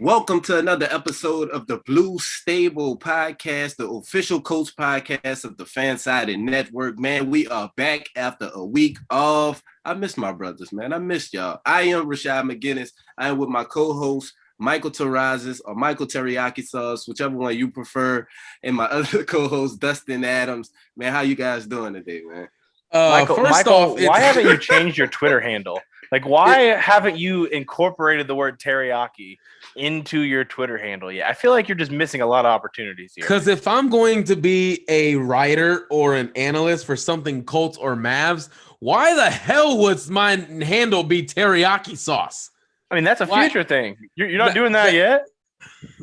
Welcome to another episode of the Blue Stable Podcast, the official Colts podcast of the Fansided Network. Man, we are back after a week off. I miss my brothers, man. I missed y'all. I am Rashad McGinnis. I am with my co-host, Michael Terrazas or Michael Teriyaki Sauce, whichever one you prefer, and my other co-host, Dustin Adams. Man, how you guys doing today, man? Michael, why haven't you changed your Twitter handle? Like, why haven't you incorporated the word teriyaki into your Twitter handle yet? I feel like you're just missing a lot of opportunities here. Because if I'm going to be a writer or an analyst for something Colts or Mavs, why the hell would my handle be teriyaki sauce? I mean, that's a future thing. You're not doing that yet?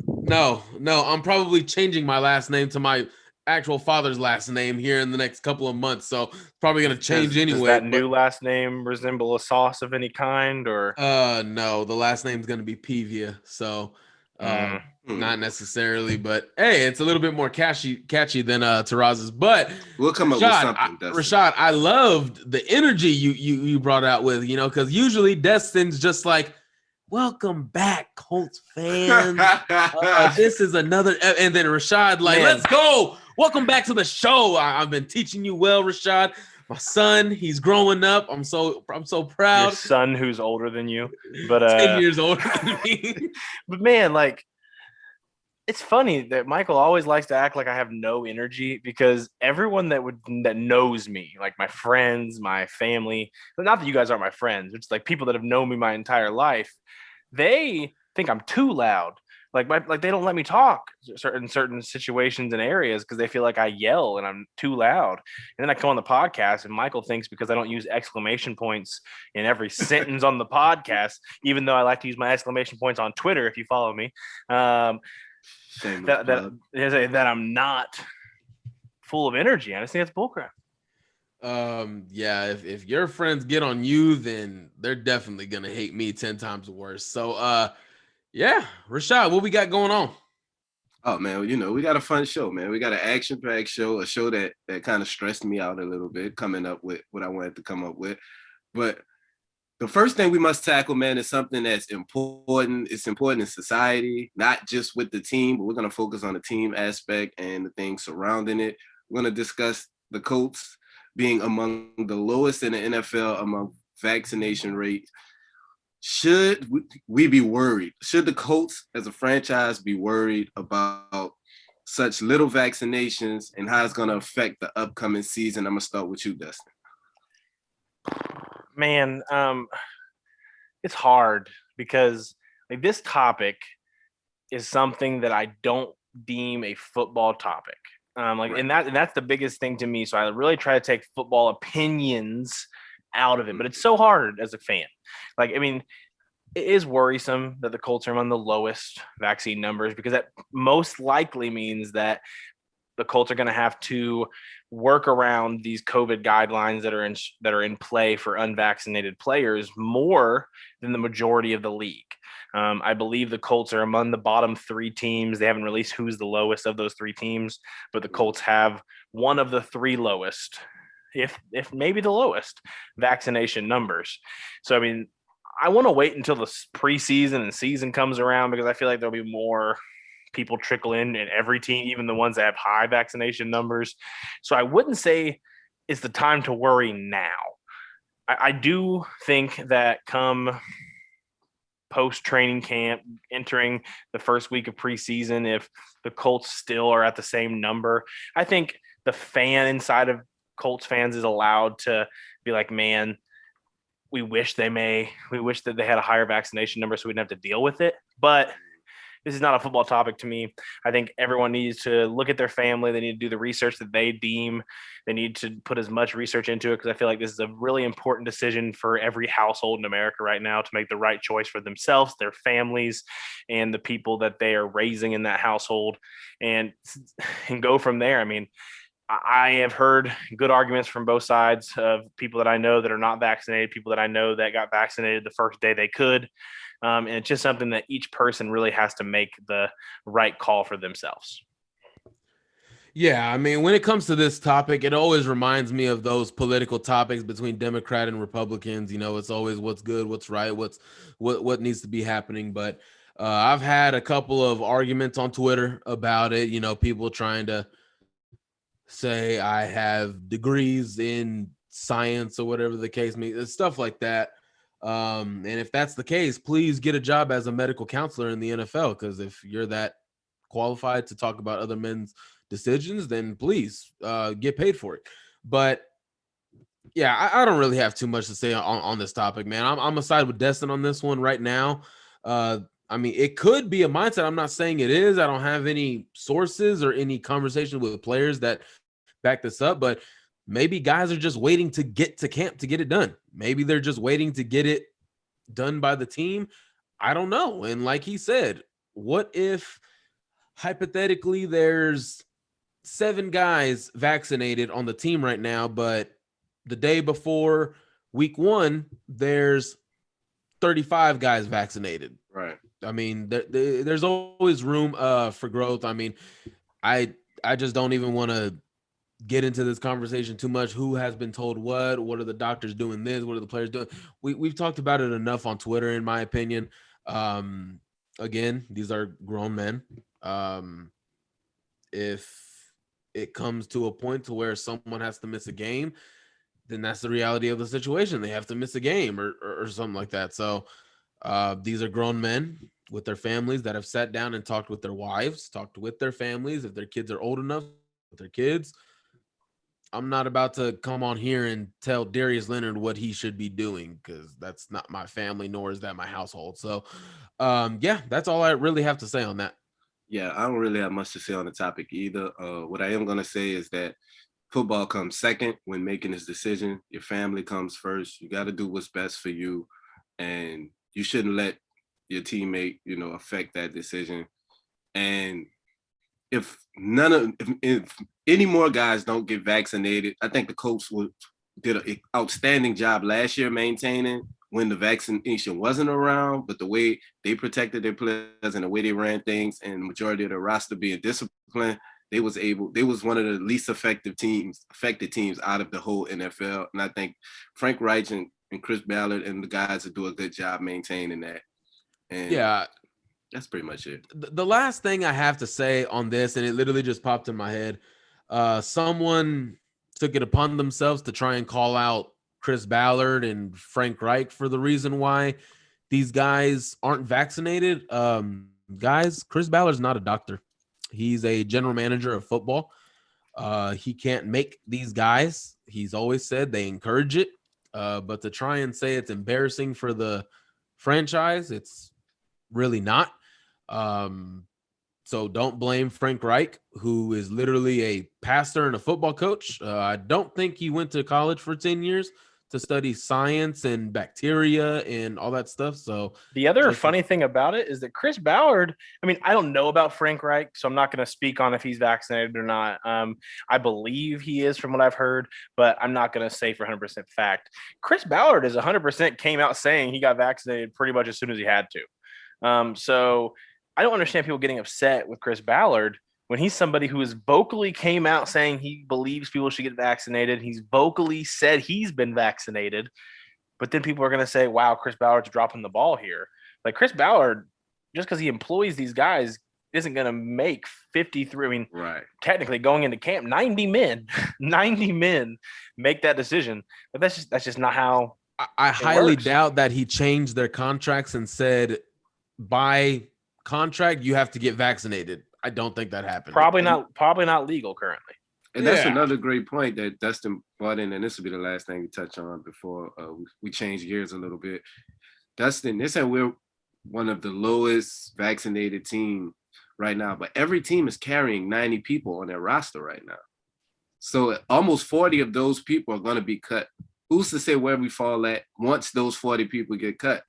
No. I'm probably changing my last name to my actual father's last name here in the next couple of months, so it's probably going to change anyway. Does that new last name resemble a sauce of any kind, or no, the last name's going to be Pevia, so not necessarily, but hey, it's a little bit more catchy than Terrazas, but we'll come up with something. Rashad, I loved the energy you brought out with, because usually Destin's just like, welcome back, Colts fans. This is another, and then Rashad like, let's go. Welcome back to the show. I've been teaching you well, Rashad. My son, he's growing up. I'm so proud. Your son, who's older than you, but 10 years older than me. But man, like, it's funny that Michael always likes to act like I have no energy, because everyone that knows me, like my friends, my family, but not that you guys aren't my friends, it's like people that have known me my entire life, they think I'm too loud. Like they don't let me talk in certain situations and areas because they feel like I yell and I'm too loud. And then I come on the podcast and Michael thinks because I don't use exclamation points in every sentence on the podcast, even though I like to use my exclamation points on Twitter, if you follow me, that I'm not full of energy. I just think that's bullcrap. Yeah, if your friends get on you, then they're definitely gonna hate me 10 times worse. So yeah, Rashad, what we got going on? Oh man, we got a fun show, man. We got an action-packed show, a show that kind of stressed me out a little bit, coming up with what I wanted to come up with. But the first thing we must tackle, man, is something that's important. It's important in society, not just with the team, but we're going to focus on the team aspect and the things surrounding it. We're going to discuss the Colts being among the lowest in the NFL among vaccination rates. Should we be worried? Should the Colts as a franchise be worried about such little vaccinations and how it's going to affect the upcoming season? I'm going to start with you, Dustin. Man, it's hard because like this topic is something that I don't deem a football topic. Right. and that's the biggest thing to me. So I really try to take football opinions out of it, but it's so hard as a fan. Like, I mean, it is worrisome that the Colts are among the lowest vaccine numbers, because that most likely means that the Colts are going to have to work around these COVID guidelines that are in play for unvaccinated players more than the majority of the league. I believe the Colts are among the bottom 3 teams. They haven't released who's the lowest of those 3 teams, but the Colts have one of the 3 lowest, if maybe the lowest, vaccination numbers. So, I mean, I want to wait until the preseason and season comes around, because I feel like there'll be more people trickle in every team, even the ones that have high vaccination numbers. So I wouldn't say it's the time to worry now. I do think that come post-training camp, entering the first week of preseason, if the Colts still are at the same number, I think the fan inside of Colts fans is allowed to be like, man, we wish that they had a higher vaccination number so we didn't have to deal with it. But this is not a football topic to me. I think everyone needs to look at their family. They need to do the research that they deem. They need to put as much research into it, because I feel like this is a really important decision for every household in America right now, to make the right choice for themselves, their families, and the people that they are raising in that household, and go from there. I mean, I have heard good arguments from both sides of people that I know that are not vaccinated, people that I know that got vaccinated the first day they could. And it's just something that each person really has to make the right call for themselves. Yeah, I mean, when it comes to this topic, it always reminds me of those political topics between Democrat and Republicans. It's always what's good, what's right, what needs to be happening. But I've had a couple of arguments on Twitter about it. You know, people trying to say I have degrees in science or whatever the case may be, stuff like that. And if that's the case, please get a job as a medical counselor in the NFL, because if you're that qualified to talk about other men's decisions, then please get paid for it. But yeah, I don't really have too much to say on this topic, man. I'm aside with Destin on this one right now. I mean, it could be a mindset. I'm not saying it is. I don't have any sources or any conversation with players that back this up, but maybe guys are just waiting to get to camp to get it done. Maybe they're just waiting to get it done by the team. I don't know. And like he said, what if hypothetically there's 7 guys vaccinated on the team right now, but the day before week 1, there's 35 guys vaccinated. Right. I mean, there's always room for growth. I mean, I just don't even want to get into this conversation too much. Who has been told what? What are the doctors doing this? What are the players doing? We've talked about it enough on Twitter, in my opinion. Again, these are grown men. If it comes to a point to where someone has to miss a game, then that's the reality of the situation. They have to miss a game or something like that. So these are grown men with their families that have sat down and talked with their wives, talked with their families. If their kids are old enough, with their kids. I'm not about to come on here and tell Darius Leonard what he should be doing, because that's not my family, nor is that my household. So, yeah, that's all I really have to say on that. Yeah, I don't really have much to say on the topic either. What I am going to say is that football comes second when making this decision. Your family comes first. You got to do what's best for you, and you shouldn't let your teammate, affect that decision. And if any more guys don't get vaccinated, I think the Colts did an outstanding job last year maintaining when the vaccination wasn't around, but the way they protected their players and the way they ran things, and the majority of the roster being disciplined, they was one of the least affected teams out of the whole NFL. And I think Frank Reich and Chris Ballard and the guys will do a good job maintaining that. And yeah, that's pretty much it. The last thing I have to say on this, and it literally just popped in my head, someone took it upon themselves to try and call out Chris Ballard and Frank Reich for the reason why these guys aren't vaccinated. Guys, Chris Ballard's not a doctor. He's a general manager of football. He can't make these guys. He's always said they encourage it. But to try and say it's embarrassing for the franchise, it's really not. So don't blame Frank Reich, who is literally a pastor and a football coach. I don't think he went to college for 10 years to study science and bacteria and all that stuff. So the other funny thing about it is that Chris Ballard, I mean, I don't know about Frank Reich, so I'm not going to speak on if he's vaccinated or not. I believe he is from what I've heard, but I'm not going to say for 100% fact. Chris Ballard is 100% came out saying he got vaccinated pretty much as soon as he had to. So I don't understand people getting upset with Chris Ballard when he's somebody who has vocally came out saying he believes people should get vaccinated. He's vocally said he's been vaccinated, but then people are going to say, wow, Chris Ballard's dropping the ball here. Like, Chris Ballard, just because he employs these guys, isn't going to make 53. I mean, right. Technically going into camp, 90 men make that decision. But that's just not how I highly doubt that he changed their contracts and said by contract you have to get vaccinated. I don't think that happened. Probably not legal currently. And that's another great point that Dustin brought in, and this will be the last thing we touch on before we change gears a little bit. Dustin, they said we're one of the lowest vaccinated team right now, but every team is carrying 90 people on their roster right now. So almost 40 of those people are going to be cut. Who's to say where we fall at once those 40 people get cut?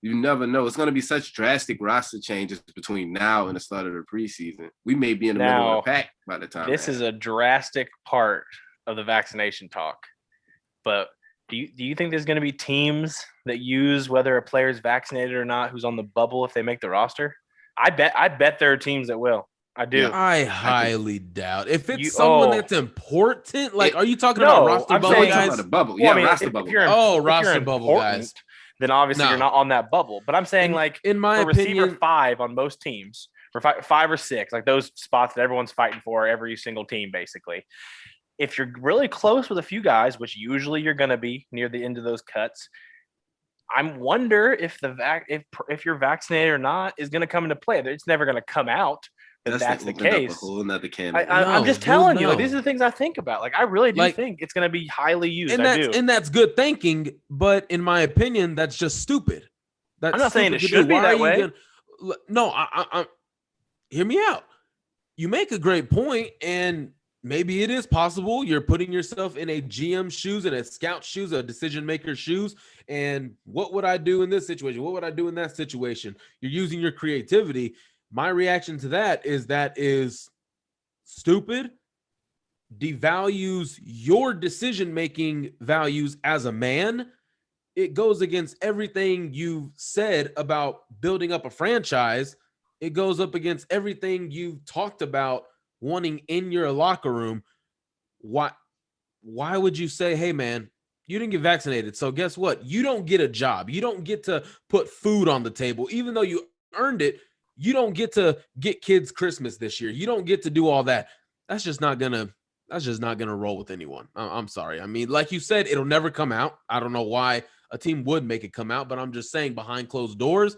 You never know. It's going to be such drastic roster changes between now and the start of the preseason. We may be in the middle of the pack by the time. This is a drastic part of the vaccination talk. But do you think there's going to be teams that use whether a player is vaccinated or not who's on the bubble if they make the roster? I bet there are teams that will. I do. Yeah, I highly doubt. If it's someone that's important, like, are you talking about roster I'm bubble saying, guys? About the bubble. Well, Yeah, roster bubble. Roster bubble guys. then obviously No. you're not on that bubble. But I'm saying in my for receiver opinion, 5 on most teams, or 5 or 6, like those spots that everyone's fighting for, every single team basically. If you're really close with a few guys, which usually you're going to be near the end of those cuts, I wonder if if you're vaccinated or not is going to come into play. It's never going to come out that that's the case. Up a whole nother can. I'm just telling you, like, these are the things I think about. Like, I really do think it's going to be highly used. And that's good thinking, but in my opinion, that's just stupid. I'm not saying it should be that way. No, I hear me out. You make a great point, and maybe it is possible you're putting yourself in a GM shoes and a scout shoes, a decision maker shoes. And what would I do in this situation? What would I do in that situation? You're using your creativity. My reaction to that is stupid, devalues your decision making values as a man. It goes against everything you've said about building up a franchise. It goes up against everything you've talked about wanting in your locker room. Why would you say, hey man, you didn't get vaccinated, so guess what? You don't get a job. You don't get to put food on the table, even though you earned it. You don't get to get kids Christmas this year. You don't get to do all that. That's just not gonna roll with anyone. I'm sorry. I mean, like you said, it'll never come out. I don't know why a team would make it come out, but I'm just saying, behind closed doors,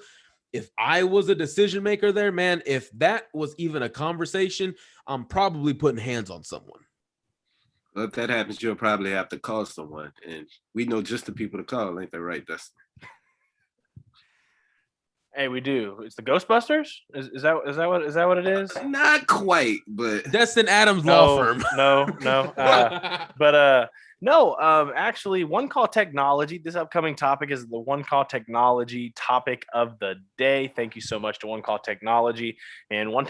if I was a decision maker there, man, if that was even a conversation, I'm probably putting hands on someone. Well, if that happens, you'll probably have to call someone, and we know just the people to call. Ain't that right, Dustin? Hey, we do. It's the Ghostbusters. Is that what it is? Not quite, but Destin Adams law firm. Actually, One Call Technology. This upcoming topic is the One Call Technology topic of the day. Thank you so much to One Call Technology. And One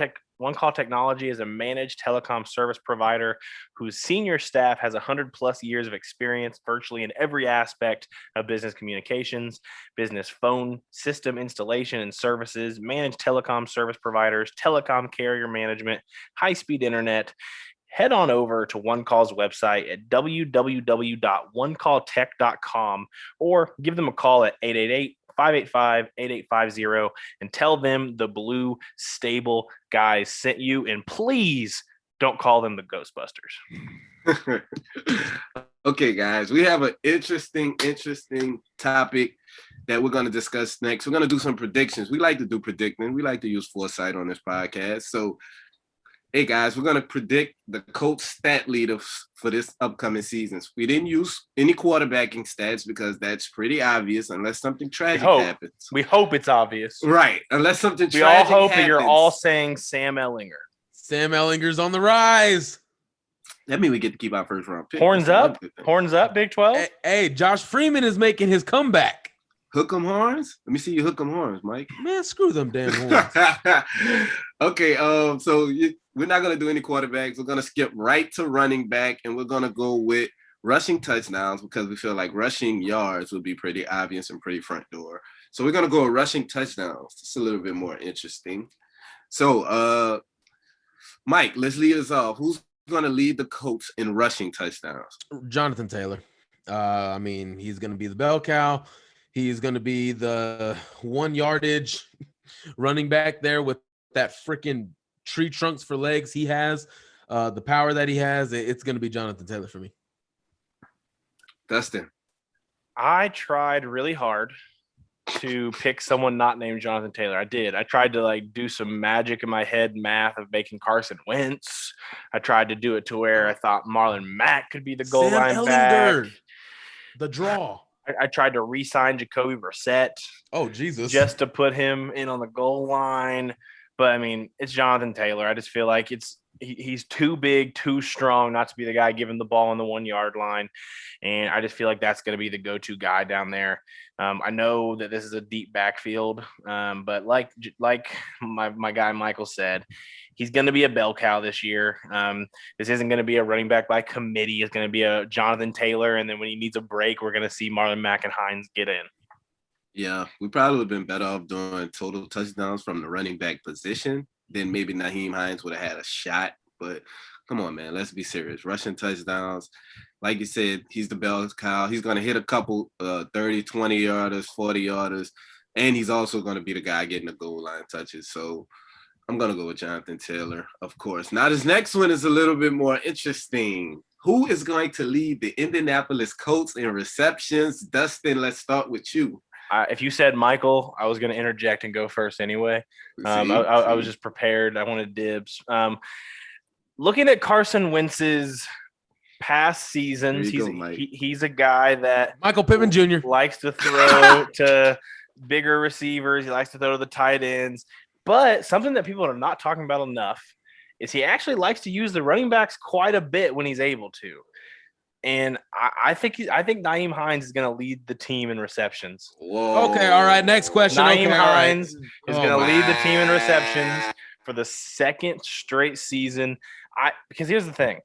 Call Technology is a managed telecom service provider whose senior staff has 100+ years of experience virtually in every aspect of business communications, business phone system installation and services, managed telecom service providers, telecom carrier management, high-speed internet. Head on over to One Call's website at www.onecalltech.com or give them a call at 888-585-8850 and tell them the Blue Stable guys sent you, and please don't call them the Ghostbusters. Okay, guys, we have an interesting topic that we're going to discuss next. We're going to do some predictions. We like to do predicting. We like to use foresight on this podcast. So, hey, guys, we're going to predict the Colts stat leader for this upcoming season. We didn't use any quarterbacking stats because that's pretty obvious unless something tragic happens. We hope it's obvious. Right. Unless something tragic happens. We all hope happens. that you're all saying Sam Ehlinger. Sam Ehlinger's on the rise. That means we get to keep our first round pick. Horns up, Big 12. Hey, Josh Freeman is making his comeback. Hook 'em horns? Let me see you hook 'em horns, Mike. Man, screw them damn horns. Okay, so we're not going to do any quarterbacks. We're going to skip right to running back, and we're going to go with rushing touchdowns because we feel like rushing yards would be pretty obvious and pretty front door. So we're going to go with rushing touchdowns. It's a little bit more interesting. So, Mike, let's lead us off. Who's going to lead the Colts in rushing touchdowns? Jonathan Taylor. I mean, he's going to be the bell cow. He's going to be the 1 yardage running back there with that freaking tree trunks for legs he has, the power that he has. It's going to be Jonathan Taylor for me. Dustin. I tried really hard to pick someone not named Jonathan Taylor. I did. I tried to do some magic in my head, math of making Carson Wentz. I tried to do it to where I thought Marlon Mack could be the goal line back. The draw. I tried to re-sign Jacoby Brissett. Oh, Jesus. Just to put him in on the goal line. But, I mean, it's Jonathan Taylor. I just feel like he's too big, too strong not to be the guy giving the ball on the 1 yard line. And I just feel like that's going to be the go-to guy down there. I know that this is a deep backfield, but like my guy Michael said, he's going to be a bell cow this year. This isn't going to be a running back by committee. It's going to be a Jonathan Taylor, and then when he needs a break, we're going to see Marlon Mack and Hines get in. Yeah, we probably would have been better off doing total touchdowns from the running back position. Then maybe Nyheim Hines would have had a shot. But Come on, man. Let's be serious. Rushing touchdowns. Like you said, he's the bell cow. He's going to hit a couple 30, 20 yarders, 40 yarders. And he's also going to be the guy getting the goal line touches. So I'm going to go with Jonathan Taylor, of course. Now, this next one is a little bit more interesting. Who is going to lead the Indianapolis Colts in receptions? Dustin, let's start with you. If you said Michael, I was going to interject and go first anyway. I was just prepared. I wanted dibs. Looking at Carson Wentz's past seasons, he's a guy that Michael Pittman Jr. likes to throw to bigger receivers. He likes to throw to the tight ends. But something that people are not talking about enough is he actually likes to use the running backs quite a bit when he's able to. And I think Nyheim Hines is going to lead the team in receptions. Whoa. Okay, all right. Next question. Nyheim Hines is going to lead the team in receptions for the second straight season. Because here's the thing.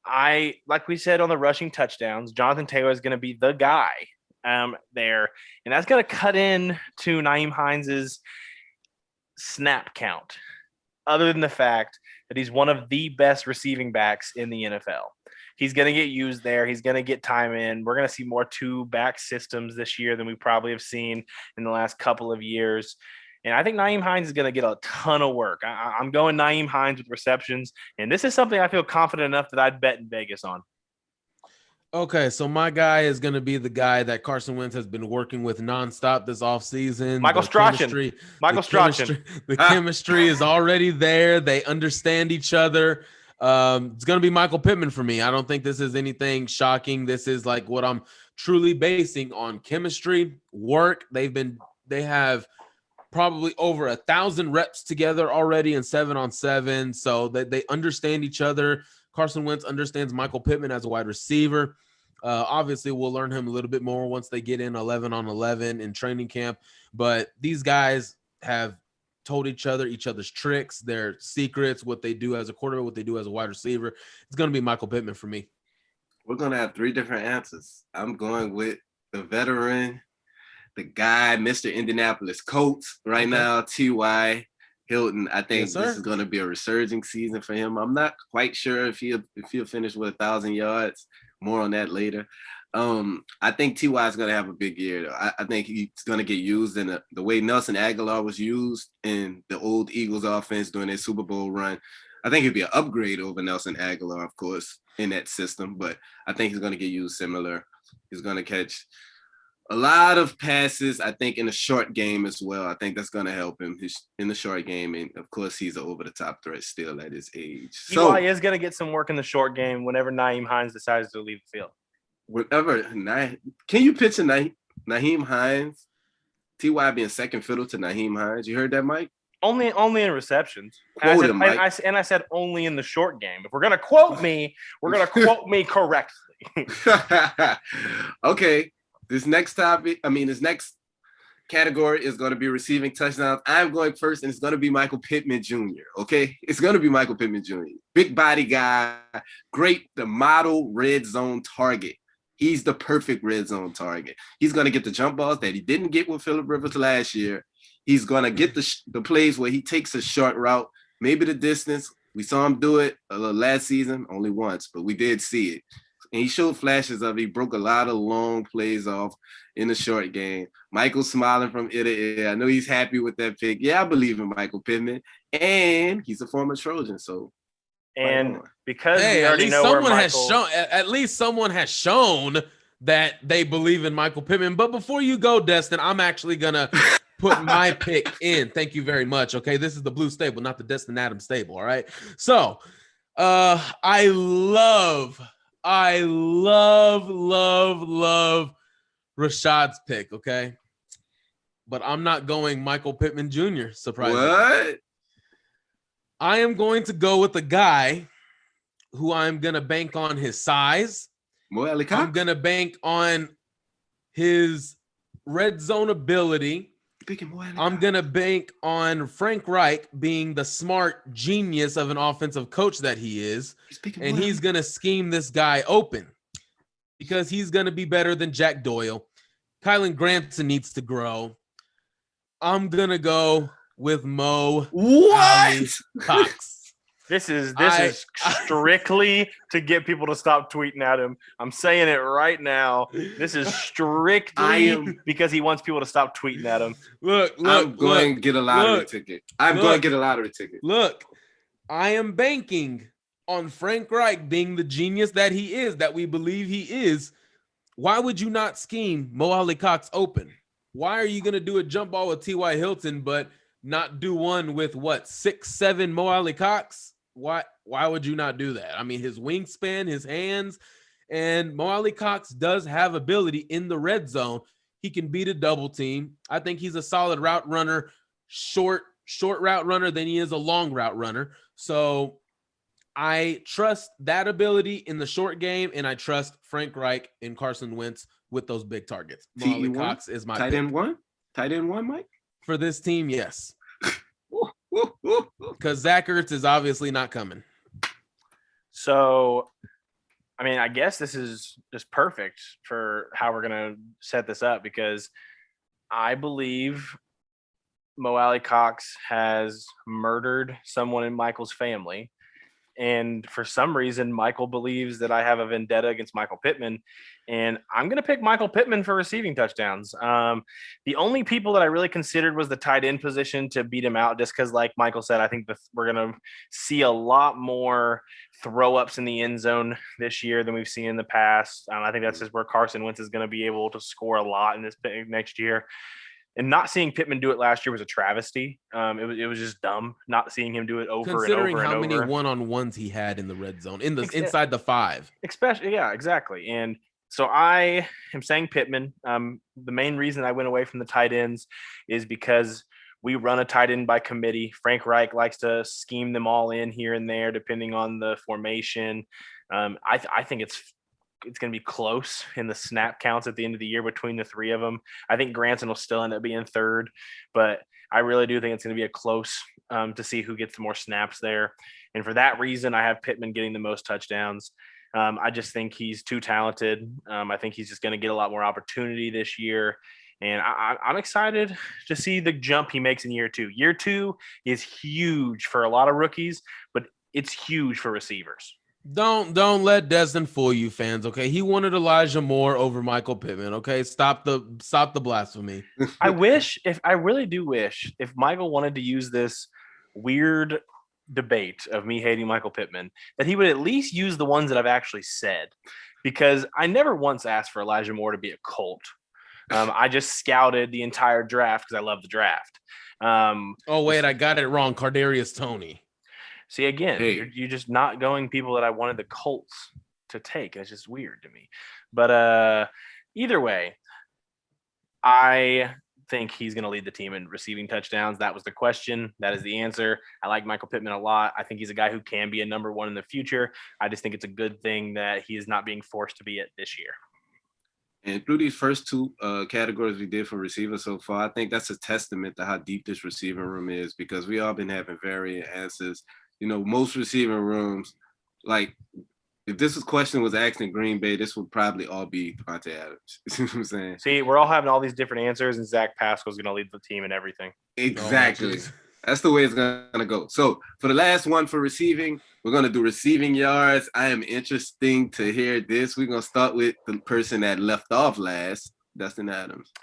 Like we said on the rushing touchdowns, Jonathan Taylor is going to be the guy there. And that's going to cut in to Nyheim Hines's snap count, other than the fact that he's one of the best receiving backs in the NFL. He's going to get used there. He's going to get time in. We're going to see more two-back systems this year than we probably have seen in the last couple of years. And I think Nyheim Hines is going to get a ton of work. I'm going Nyheim Hines with receptions. And this is something I feel confident enough that I'd bet in Vegas on. Okay, so my guy is going to be the guy that Carson Wentz has been working with nonstop this offseason. Michael Strachan. The chemistry is already there. They understand each other. It's going to be Michael Pittman for me. I don't think this is anything shocking. This is like what I'm truly basing on chemistry, work. They have probably over 1,000 reps together already in 7-on-7. So they understand each other. Carson Wentz understands Michael Pittman as a wide receiver. Obviously, we'll learn him a little bit more once they get in 11-on-11 in training camp. But these guys have told each other's tricks, their secrets, what they do as a quarterback, what they do as a wide receiver. It's going to be Michael Pittman for me. We're going to have three different answers. I'm going with the veteran, the guy, Mr. Indianapolis Colts right now, T.Y. Hilton. I think this is going to be a resurging season for him. I'm not quite sure if he'll finish with 1,000 yards. More on that later. I think T.Y. is going to have a big year, though. I think he's going to get used in the way Nelson Aguilar was used in the old Eagles offense during their Super Bowl run. I think he'd be an upgrade over Nelson Aguilar, of course, in that system, but I think he's going to get used similar. He's going to catch a lot of passes, I think, in the short game as well. I think that's going to help him in the short game. And, of course, he's an over-the-top threat still at his age. So T.Y. is going to get some work in the short game whenever Nyheim Hines decides to leave the field. Can you picture Nyheim Hines, T.Y. being second fiddle to Nyheim Hines? You heard that, Mike? Only in receptions. Quote him, Mike. I said only in the short game. If we're going to quote me, we're going to quote me correctly. Okay. This next category is going to be receiving touchdowns. I'm going first, and it's going to be Michael Pittman Jr., okay? It's going to be Michael Pittman Jr. Big body guy, great, the model red zone target. He's the perfect red zone target. He's going to get the jump balls that he didn't get with Phillip Rivers last year. He's going to get the plays where he takes a short route, maybe the distance. We saw him do it last season, only once, but we did see it. And he showed flashes of it. He broke a lot of long plays off in the short game. Michael's smiling from ear to ear. I know he's happy with that pick. Yeah, I believe in Michael Pittman. And he's a former Trojan, so. And because we already know where Michael... At least someone has shown that they believe in Michael Pittman. But before you go, Destin, I'm actually going to put my pick in. Thank you very much. Okay, this is the blue stable, not the Destin Adams stable, all right? So, I love Rashad's pick, okay? But I'm not going Michael Pittman Jr., surprisingly. What? I am going to go with a guy who I'm going to bank on his size. I'm going to bank on his red zone ability. I'm going to bank on Frank Reich being the smart genius of an offensive coach that he is. And he's going to scheme this guy open because he's going to be better than Jack Doyle. Kylan Granson needs to grow. I'm going to go with Mo Cox. This is strictly to get people to stop tweeting at him. I'm saying it right now. This is strictly because he wants people to stop tweeting at him. I'm going to get a lottery ticket. Going to get a lottery ticket. Look, I am banking on Frank Reich being the genius that he is, that we believe he is. Why would you not scheme Mo Alley Cox open? Why are you going to do a jump ball with T.Y. Hilton, but not do one with 6'7" Mo Alley Cox? Why would you not do that? I mean, his wingspan, his hands, and Mo Alley Cox does have ability in the red zone. He can beat a double team. I think he's a solid route runner, short route runner than he is a long route runner. So I trust that ability in the short game, and I trust Frank Reich and Carson Wentz with those big targets. Mo Alley Cox is my tight end one. Tight end one, Mike? For this team, yes. Because Zach Ertz is obviously not coming. So, I mean, I guess this is just perfect for how we're going to set this up, because I believe Mo Alley Cox has murdered someone in Michael's family. And for some reason, Michael believes that I have a vendetta against Michael Pittman, and I'm going to pick Michael Pittman for receiving touchdowns. The only people that I really considered was the tight end position to beat him out, just because, like Michael said, I think we're going to see a lot more throw-ups in the end zone this year than we've seen in the past. I think that's just where Carson Wentz is going to be able to score a lot in this next year. And not seeing Pittman do it last year was a travesty. It was just dumb not seeing him do it over and over and over. Considering how many one-on-ones he had in the red zone, inside the 5. Especially, yeah, exactly. And so I am saying Pittman. The main reason I went away from the tight ends is because we run a tight end by committee. Frank Reich likes to scheme them all in here and there, depending on the formation. I think it's going to be close in the snap counts at the end of the year between the three of them. I think Granson will still end up being third, but I really do think it's going to be a close to see who gets the more snaps there. And for that reason, I have Pittman getting the most touchdowns. I just think he's too talented. I think he's just going to get a lot more opportunity this year. And I'm excited to see the jump he makes in year 2. Year 2 is huge for a lot of rookies, but it's huge for receivers. Don't let Destin fool you, fans. Okay, he wanted Elijah Moore over Michael Pittman. Okay, stop the blasphemy. I really do wish if Michael wanted to use this weird debate of me hating Michael Pittman, that he would at least use the ones that I've actually said, because I never once asked for Elijah Moore to be a Colt. I just scouted the entire draft because I love the draft. Oh wait, I got it wrong. Kadarius Toney. See, again, you're just not going people that I wanted the Colts to take. It's just weird to me. But either way, I think he's going to lead the team in receiving touchdowns. That was the question. That is the answer. I like Michael Pittman a lot. I think he's a guy who can be a number 1 in the future. I just think it's a good thing that he is not being forced to be it this year. And through these first 2 categories we did for receivers so far, I think that's a testament to how deep this receiving room is, because we all been having varying answers. You know, most receiving rooms, like if this question was asked in Green Bay, this would probably all be Devontae Adams. You know what I'm saying? See, we're all having all these different answers, and Zach Pascal's going to lead the team and everything. Exactly. That's the way it's going to go. So for the last one for receiving, we're going to do receiving yards. I am interested to hear this. We're going to start with the person that left off last, Dustin Adams.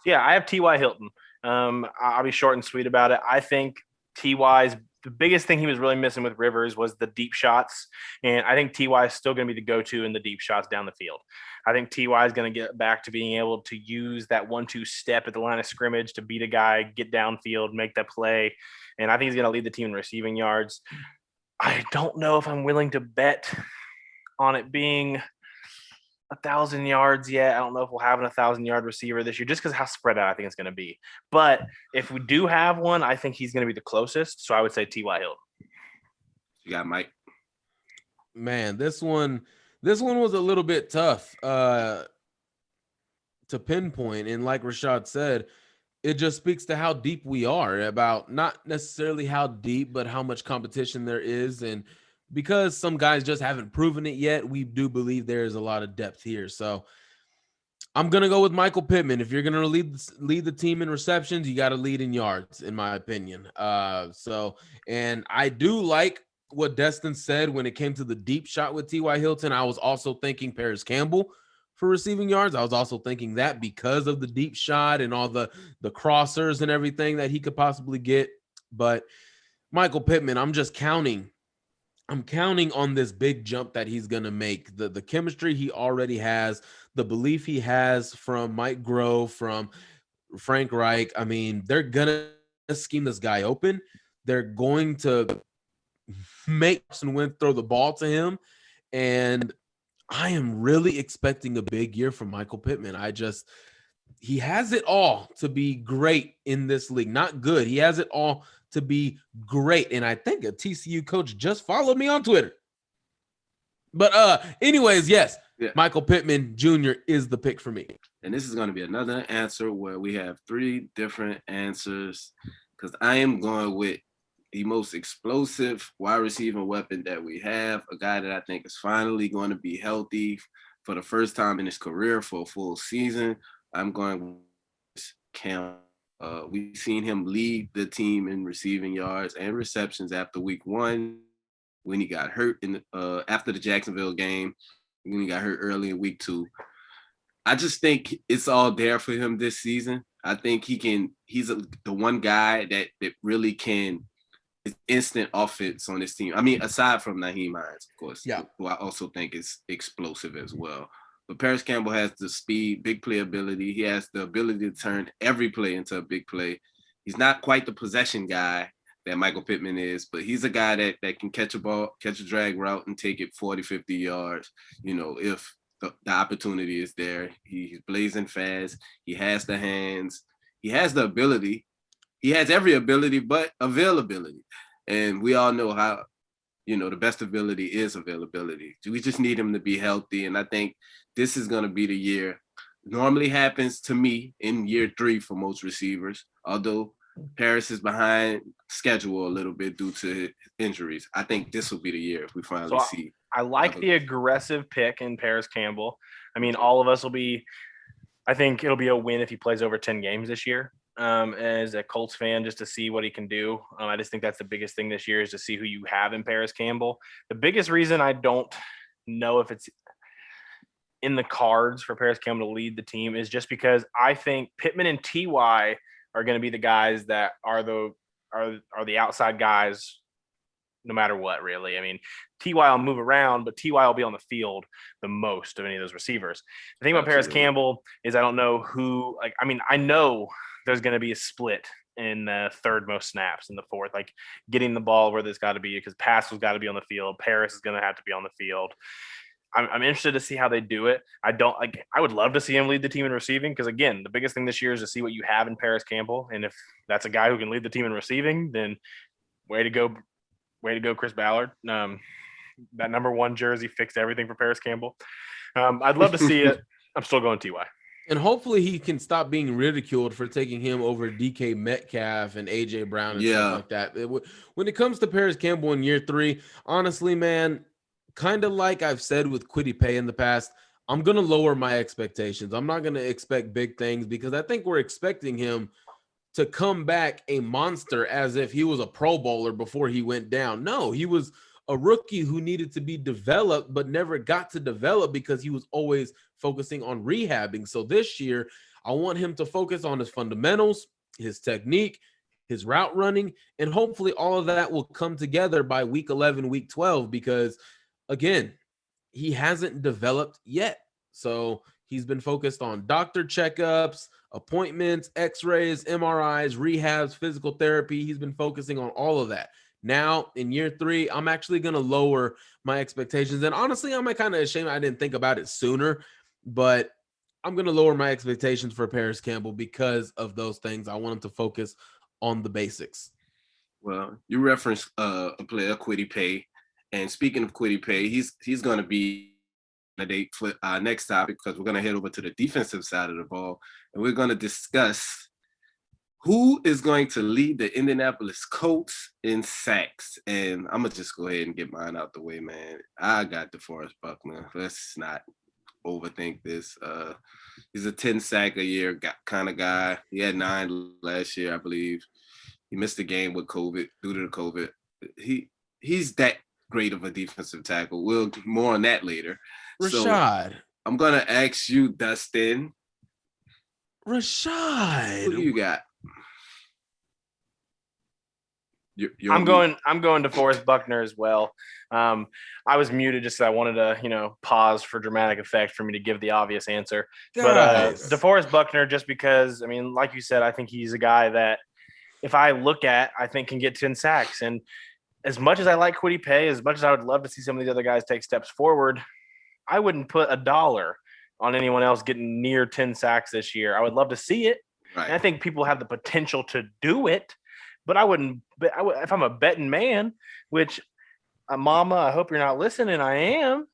Yeah, I have T.Y. Hilton. I'll be short and sweet about it. I think T.Y.'s the biggest thing he was really missing with Rivers was the deep shots. And I think T.Y. is still going to be the go-to in the deep shots down the field. I think T.Y. is going to get back to being able to use that 1-2 step at the line of scrimmage to beat a guy, get downfield, make that play. And I think he's going to lead the team in receiving yards. I don't know if I'm willing to bet on it being 1,000 yards yet. I don't know if we'll have an 1,000-yard receiver this year, just because how spread out I think it's going to be. But if we do have one, I think he's going to be the closest. So I would say T.Y. Hilton. You got Mike. Man, this one was a little bit tough to pinpoint. And like Rashad said, it just speaks to how deep we are, about not necessarily how deep, but how much competition there is. And because some guys just haven't proven it yet, we do believe there is a lot of depth here. So I'm going to go with Michael Pittman. If you're going to lead the team in receptions, you got to lead in yards, in my opinion. And I do like what Destin said when it came to the deep shot with T.Y. Hilton. I was also thinking Paris Campbell for receiving yards. I was also thinking that because of the deep shot and all the crossers and everything that he could possibly get. But Michael Pittman, I'm counting on this big jump that he's going to make. The chemistry he already has, the belief he has from Mike Grove, from Frank Reich. I mean, they're going to scheme this guy open. They're going to make Carson Wentz throw the ball to him. And I am really expecting a big year from Michael Pittman. He has it all to be great in this league. Not good. He has it all to be great. And I think a TCU coach just followed me on Twitter. But anyways, yes, Michael Pittman Jr. is the pick for me. And this is going to be another answer where we have 3 different answers, because I am going with the most explosive wide receiving weapon that we have, a guy that I think is finally going to be healthy for the first time in his career for a full season. I'm going with Campbell. We've seen him lead the team in receiving yards and receptions after week 1 when he got hurt after the Jacksonville game, when he got hurt early in week 2. I just think it's all there for him this season. I think he's the one guy that really can instant offense on this team. I mean, aside from Nyheim Hines, of course, who I also think is explosive as well. But Paris Campbell has the speed, big play ability. He has the ability to turn every play into a big play. He's not quite the possession guy that Michael Pittman is, but he's a guy that can catch a ball, catch a drag route and take it 40, 50 yards, if the opportunity is there. He's blazing fast. He has the hands. He has the ability. He has every ability but availability. And we all know how, the best ability is availability. We just need him to be healthy. And I think this is going to be the year. Normally happens to me in year 3 for most receivers, although Paris is behind schedule a little bit due to injuries. I think this will be the year if we finally see. I like the aggressive pick in Paris Campbell. I mean, all of us I think it'll be a win if he plays over 10 games this year. As a Colts fan, just to see what he can do. I just think that's the biggest thing this year is to see who you have in Paris Campbell. The biggest reason I don't know if it's in the cards for Paris Campbell to lead the team is just because I think Pittman and T.Y. are going to be the guys that are the outside guys no matter what, really. I mean, T.Y. will move around, but T.Y. will be on the field the most of any of those receivers. The thing about Paris Campbell is I don't know who – I know there's going to be a split in the third most snaps in the fourth, like getting the ball where there's got to be because Pascal's got to be on the field. Paris is going to have to be on the field. I'm interested to see how they do it. I would love to see him lead the team in receiving because, again, the biggest thing this year is to see what you have in Paris Campbell. And if that's a guy who can lead the team in receiving, then way to go, Chris Ballard. That number 1 jersey fixed everything for Paris Campbell. I'd love to see it. I'm still going T.Y. And hopefully he can stop being ridiculed for taking him over DK Metcalf and AJ Brown and stuff like that. When it comes to Paris Campbell in year 3, honestly, man, kind of like I've said with Quiddy Pay in the past, I'm going to lower my expectations. I'm not going to expect big things because I think we're expecting him to come back a monster as if he was a Pro Bowler before he went down. No, he was a rookie who needed to be developed but never got to develop because he was always focusing on rehabbing. So this year, I want him to focus on his fundamentals, his technique, his route running, and hopefully all of that will come together by week 11, week 12, because again, he hasn't developed yet. So he's been focused on doctor checkups, appointments, x-rays, MRIs, rehabs, physical therapy. He's been focusing on all of that. Now in year 3, I'm actually going to lower my expectations. And honestly, I'm kind of ashamed I didn't think about it sooner, but I'm going to lower my expectations for Paris Campbell because of those things. I want him to focus on the basics. Well, you referenced a player, Quiddy Pay. And speaking of Quiddy Pay, he's going to be a date for our next topic because we're going to head over to the defensive side of the ball. And we're going to discuss who is going to lead the Indianapolis Colts in sacks. And I'm going to just go ahead and get mine out the way, man. I got Deforest Buckner. Let's not overthink this. He's a 10 sack a year kind of guy. He had 9 last year, I believe. He missed the game with COVID, due to the COVID. he's that great of a defensive tackle. We'll more on that later. Rashad. So I'm gonna ask you, Dustin. Rashad. Who do you got? I'm going Deforest Buckner as well. I was muted just so I wanted to, pause for dramatic effect for me to give the obvious answer. But Deforest Buckner, just because, like you said, I think he's a guy that if I look at, I think can get 10 sacks. And as much as I like Kwity Paye, as much as I would love to see some of these other guys take steps forward, I wouldn't put $1 on anyone else getting near 10 sacks this year. I would love to see it. Right. And I think people have the potential to do it. But I wouldn't. If I'm a betting man, which, Mama, I hope you're not listening. I am.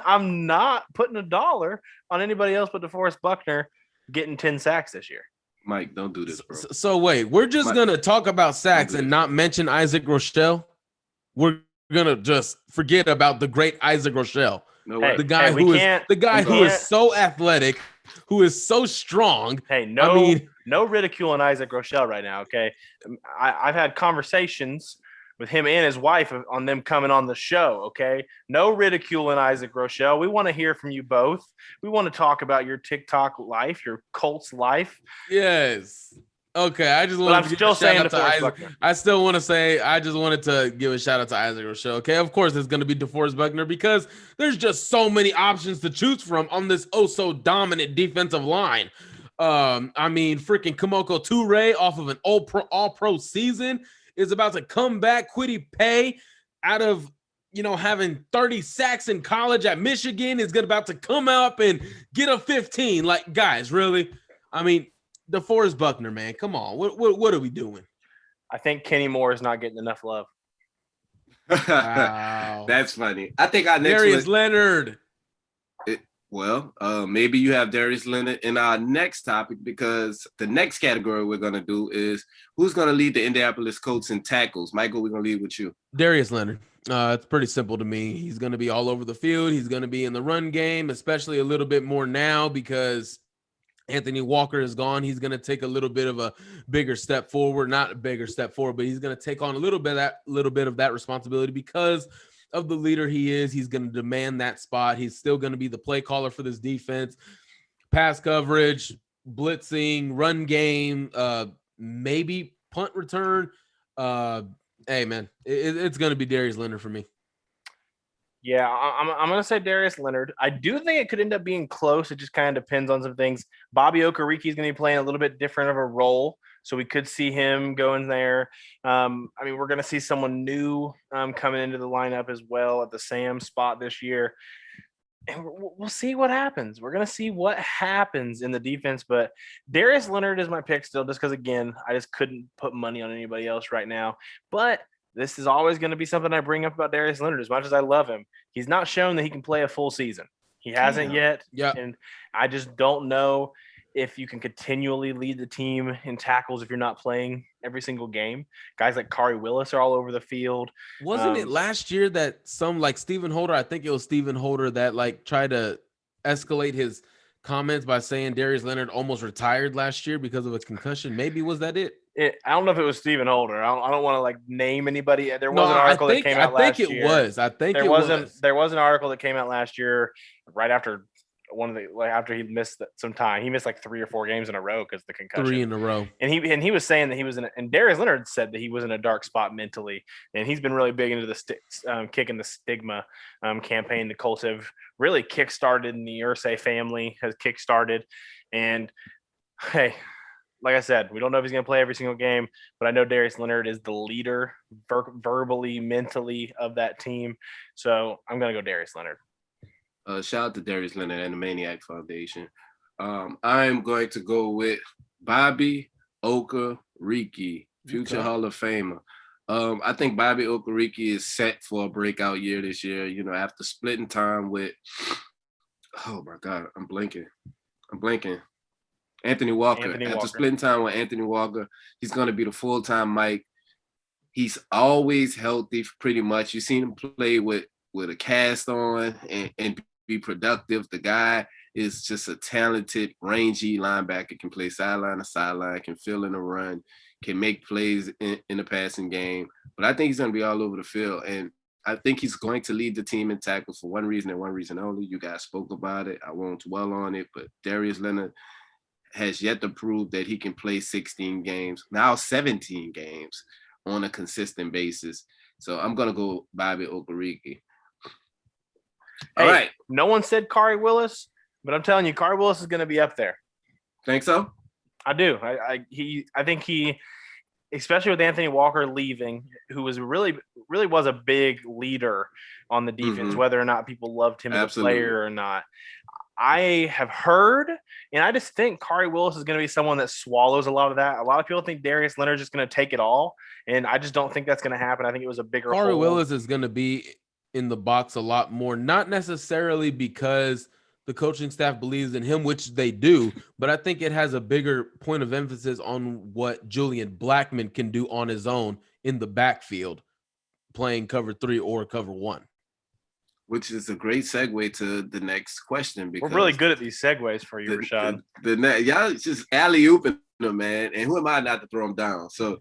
I'm not putting $1 on anybody else but DeForest Buckner getting 10 sacks this year. Mike, don't do this, bro. So wait, we're just gonna talk about sacks and not mention Isaac Rochelle. We're gonna just forget about the great Isaac Rochelle, the guy who is so athletic, who is so strong. Hey, no ridicule on Isaac Rochelle right now, okay? I've had conversations with him and his wife on them coming on the show, okay? No ridicule in Isaac Rochelle. We want to hear from you both. We want to talk about your TikTok life, your Colts life. Yes. Okay, I just want to give a shout out to Isaac. I still want to say I just wanted to give a shout out to Isaac Rochelle. Okay, of course it's going to be DeForest Buckner because there's just so many options to choose from on this so dominant defensive line. Freaking Kamoko Toure off of an all-pro season is about to come back. Kwity Paye out of having 30 sacks in college at Michigan is about to come up and get a 15. Like, guys, really? DeForest Buckner, man, come on. What are we doing? I think Kenny Moore is not getting enough love. Wow. That's funny. I think our next Darius Leonard. Maybe you have Darius Leonard in our next topic because the next category we're going to do is who's going to lead the Indianapolis Colts in tackles. Michael, we're going to lead with you. Darius Leonard. It's pretty simple to me. He's going to be all over the field. He's going to be in the run game, especially a little bit more now because Anthony Walker is gone. He's going to take a little bit of a bigger step forward, not a bigger step forward, but he's going to take on a little bit of that responsibility because of the leader he is. He's going to demand that spot. He's still going to be the play caller for this defense. Pass coverage, blitzing, run game, maybe punt return. Hey, man, it's going to be Darius Leonard for me. Yeah, I'm going to say Darius Leonard. I do think it could end up being close. It just kind of depends on some things. Bobby Okereke is going to be playing a little bit different of a role, so we could see him going there. We're going to see someone new coming into the lineup as well at the Sam spot this year. And we'll see what happens. We're going to see what happens in the defense. But Darius Leonard is my pick still just because, again, I just couldn't put money on anybody else right now. But this is always going to be something I bring up about Darius Leonard. As much as I love him, he's not shown that he can play a full season. He hasn't yet. Yeah. And I just don't know if you can continually lead the team in tackles if you're not playing every single game. Guys like Kari Willis are all over the field. Wasn't it last year that some Stephen Holder, I think it was Stephen Holder that tried to escalate his comments by saying Darius Leonard almost retired last year because of a concussion? Maybe was that it? I don't know if it was Stephen Holder. I don't want to name anybody. There was an article that came out last year. There was an article that came out last year right after after he missed some time. He missed 3 or 4 games in a row because of the concussion. 3 in a row. And he was saying that he was and Darius Leonard said that he was in a dark spot mentally, and he's been really big into the kicking the stigma campaign. The Colts have really kickstarted, and the Irsay family has kickstarted. And hey, like I said, we don't know if he's going to play every single game, but I know Darius Leonard is the leader verbally, mentally of that team. So I'm going to go Darius Leonard. Shout out to Darius Leonard and the Maniac Foundation. I'm going to go with Bobby Okereke, future Hall of Famer. I think Bobby Okereke is set for a breakout year this year. After splitting time with, oh my God, I'm blanking. Anthony Walker. After splitting time with Anthony Walker, he's going to be the full-time Mike. He's always healthy, pretty much. You've seen him play with a cast on and be productive. The guy is just a talented, rangy linebacker, can play sideline to sideline, can fill in a run, can make plays in the passing game. But I think he's going to be all over the field. And I think he's going to lead the team in tackles for one reason and one reason only. You guys spoke about it. I won't dwell on it, but Darius Leonard has yet to prove that he can play 16 games, now 17 games on a consistent basis. So I'm going to go Bobby Okereke. All right. No one said Kari Willis, but I'm telling you, Kari Willis is going to be up there. Think so? I do. I think he, especially with Anthony Walker leaving, who was really was a big leader on the defense, whether or not people loved him as a player or not. I have heard, and I just think Kari Willis is going to be someone that swallows a lot of that. A lot of people think Darius Leonard is just going to take it all, and I just don't think that's going to happen. I think it was a bigger Kari hole. Willis is going to be in the box a lot more, not necessarily because the coaching staff believes in him, which they do, but I think it has a bigger point of emphasis on what Julian Blackmon can do on his own in the backfield, playing cover 3 or cover 1. Which is a great segue to the next question. Because we're really good at these segues for you, Rashad. Y'all just alley-ooping them, man. And who am I not to throw them down? So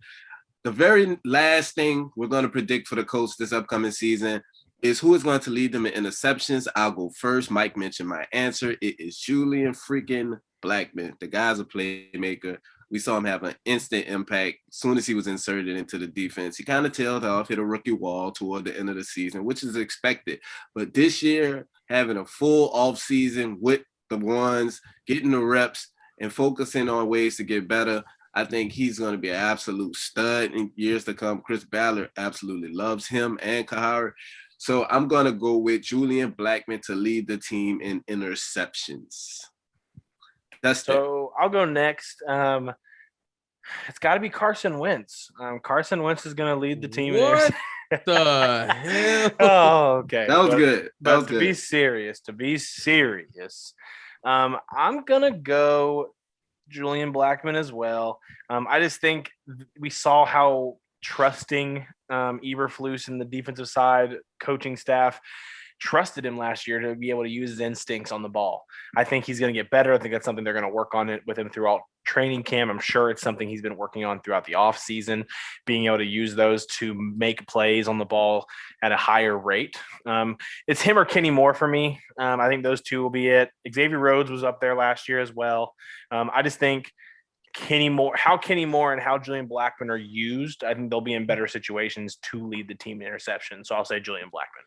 the very last thing we're going to predict for the Colts this upcoming season is who is going to lead them in interceptions. I'll go first. Mike mentioned my answer. It is Julian freaking Blackmon. The guy's a playmaker. We saw him have an instant impact as soon as he was inserted into the defense. He kind of tailed off, hit a rookie wall toward the end of the season, which is expected. But this year, having a full off season with the ones, getting the reps, and focusing on ways to get better, I think he's going to be an absolute stud in years to come. Chris Ballard absolutely loves him and Kahari. So I'm going to go with Julian Blackmon to lead the team in interceptions. I'll go next. It's got to be Carson Wentz. Carson Wentz is going to lead the team. What the hell? Oh, okay. That was good. But to be serious, I'm going to go Julian Blackmon as well. I just think we saw how trusting Eberflus and the defensive side coaching staff trusted him last year to be able to use his instincts on the ball. I think he's going to get better. I think that's something they're going to work on it with him throughout training camp. I'm sure it's something he's been working on throughout the off season, being able to use those to make plays on the ball at a higher rate. It's him or Kenny Moore for me. I think those two will be it. Xavier Rhodes was up there last year as well. I just think Kenny Moore and how Julian Blackmon are used, I think they'll be in better situations to lead the team in interception. So I'll say Julian Blackmon.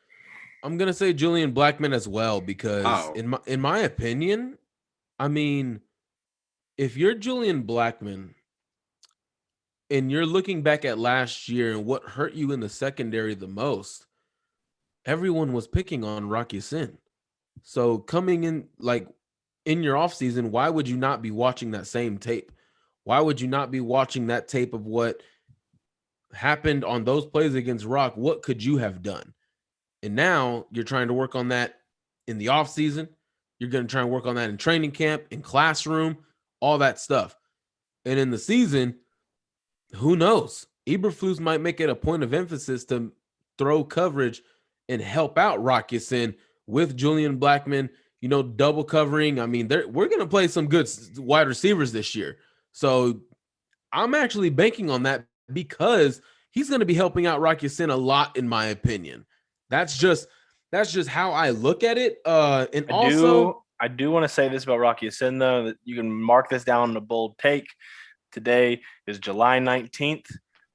I'm going to say Julian Blackmon as well because in my opinion, I mean, if you're Julian Blackmon and you're looking back at last year and what hurt you in the secondary the most, everyone was picking on Rocky Sin. So coming in like in your offseason, why would you not be watching that same tape? Why would you not be watching that tape of what happened on those plays against Rock? What could you have done? And now you're trying to work on that in the offseason. You're going to try and work on that in training camp, in classroom, all that stuff. And in the season, who knows? Eberflus might make it a point of emphasis to throw coverage and help out Rocky Sin with Julian Blackmon, double covering. I mean, we're going to play some good wide receivers this year. So I'm actually banking on that because he's going to be helping out Rocky Sin a lot, in my opinion. That's just how I look at it. And I do want to say this about Rocky Sin, though, that you can mark this down in a bold take. Today is July 19th,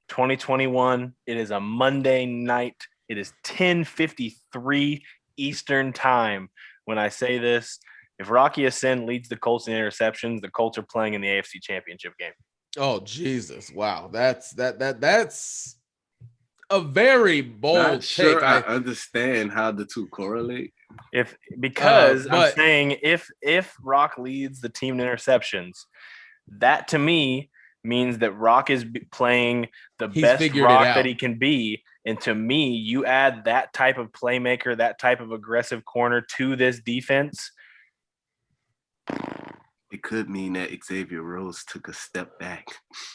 2021. It is a Monday night. It is 10:53 Eastern time. When I say this, if Rocky Sin leads the Colts in interceptions, the Colts are playing in the AFC Championship game. Oh, Jesus. Wow. That's a very bold take. I understand how the two correlate. I'm saying if Rock leads the team in interceptions, that to me means that Rock is playing the best Rock that he can be. And to me, you add that type of playmaker, that type of aggressive corner to this defense. It could mean that Xavier Rhodes took a step back.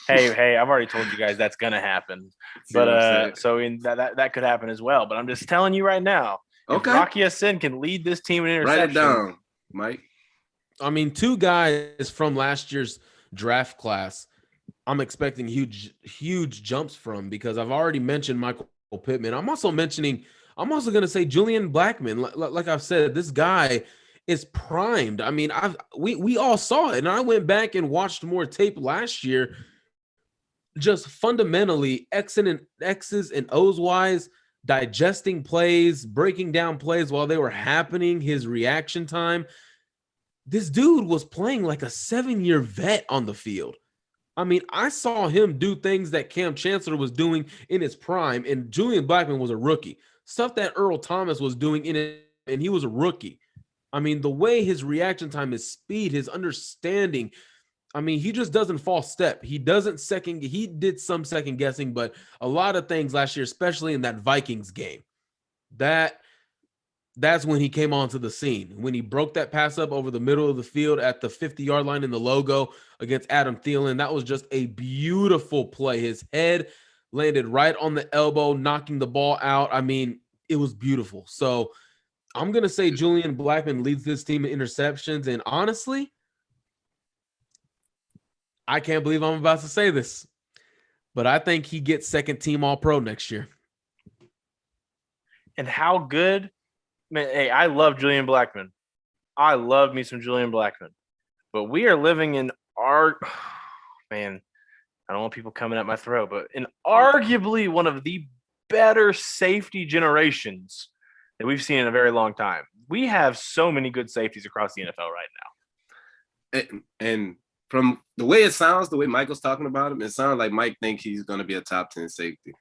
Hey, I've already told you guys that's going to happen. But that could happen as well. But I'm just telling you right now, if Rocky Sin can lead this team in interception. Write it down, Mike. I mean, two guys from last year's draft class, I'm expecting huge jumps from, because I've already mentioned Michael Pittman. I'm also going to say Julian Blackmon. Like I've said, this guy is primed. I mean, we all saw it, and I went back and watched more tape last year. Just fundamentally X's and O's wise, digesting plays, breaking down plays while they were happening, his reaction time. This dude was playing like a 7-year vet on the field. I mean, I saw him do things that Cam Chancellor was doing in his prime, and Julian Blackmon was a rookie. Stuff that Earl Thomas was doing in it, and he was a rookie. I mean, the way his reaction time, his speed, his understanding, I mean, he just doesn't false step. He did some second guessing, but a lot of things last year, especially in that Vikings game, that's when he came onto the scene. When he broke that pass up over the middle of the field at the 50-yard line in the logo against Adam Thielen, that was just a beautiful play. His head landed right on the elbow, knocking the ball out. I mean, it was beautiful. So I'm going to say Julian Blackmon leads this team in interceptions. And honestly, I can't believe I'm about to say this, but I think he gets second team All-Pro next year. And how good? Man, hey, I love Julian Blackmon. I love me some Julian Blackmon. But we are living in man, I don't want people coming at my throat, but in arguably one of the better safety generations that we've seen in a very long time. We have so many good safeties across the NFL right now. And from the way it sounds, the way Michael's talking about him, it sounds like Mike thinks he's going to be a top 10 safety,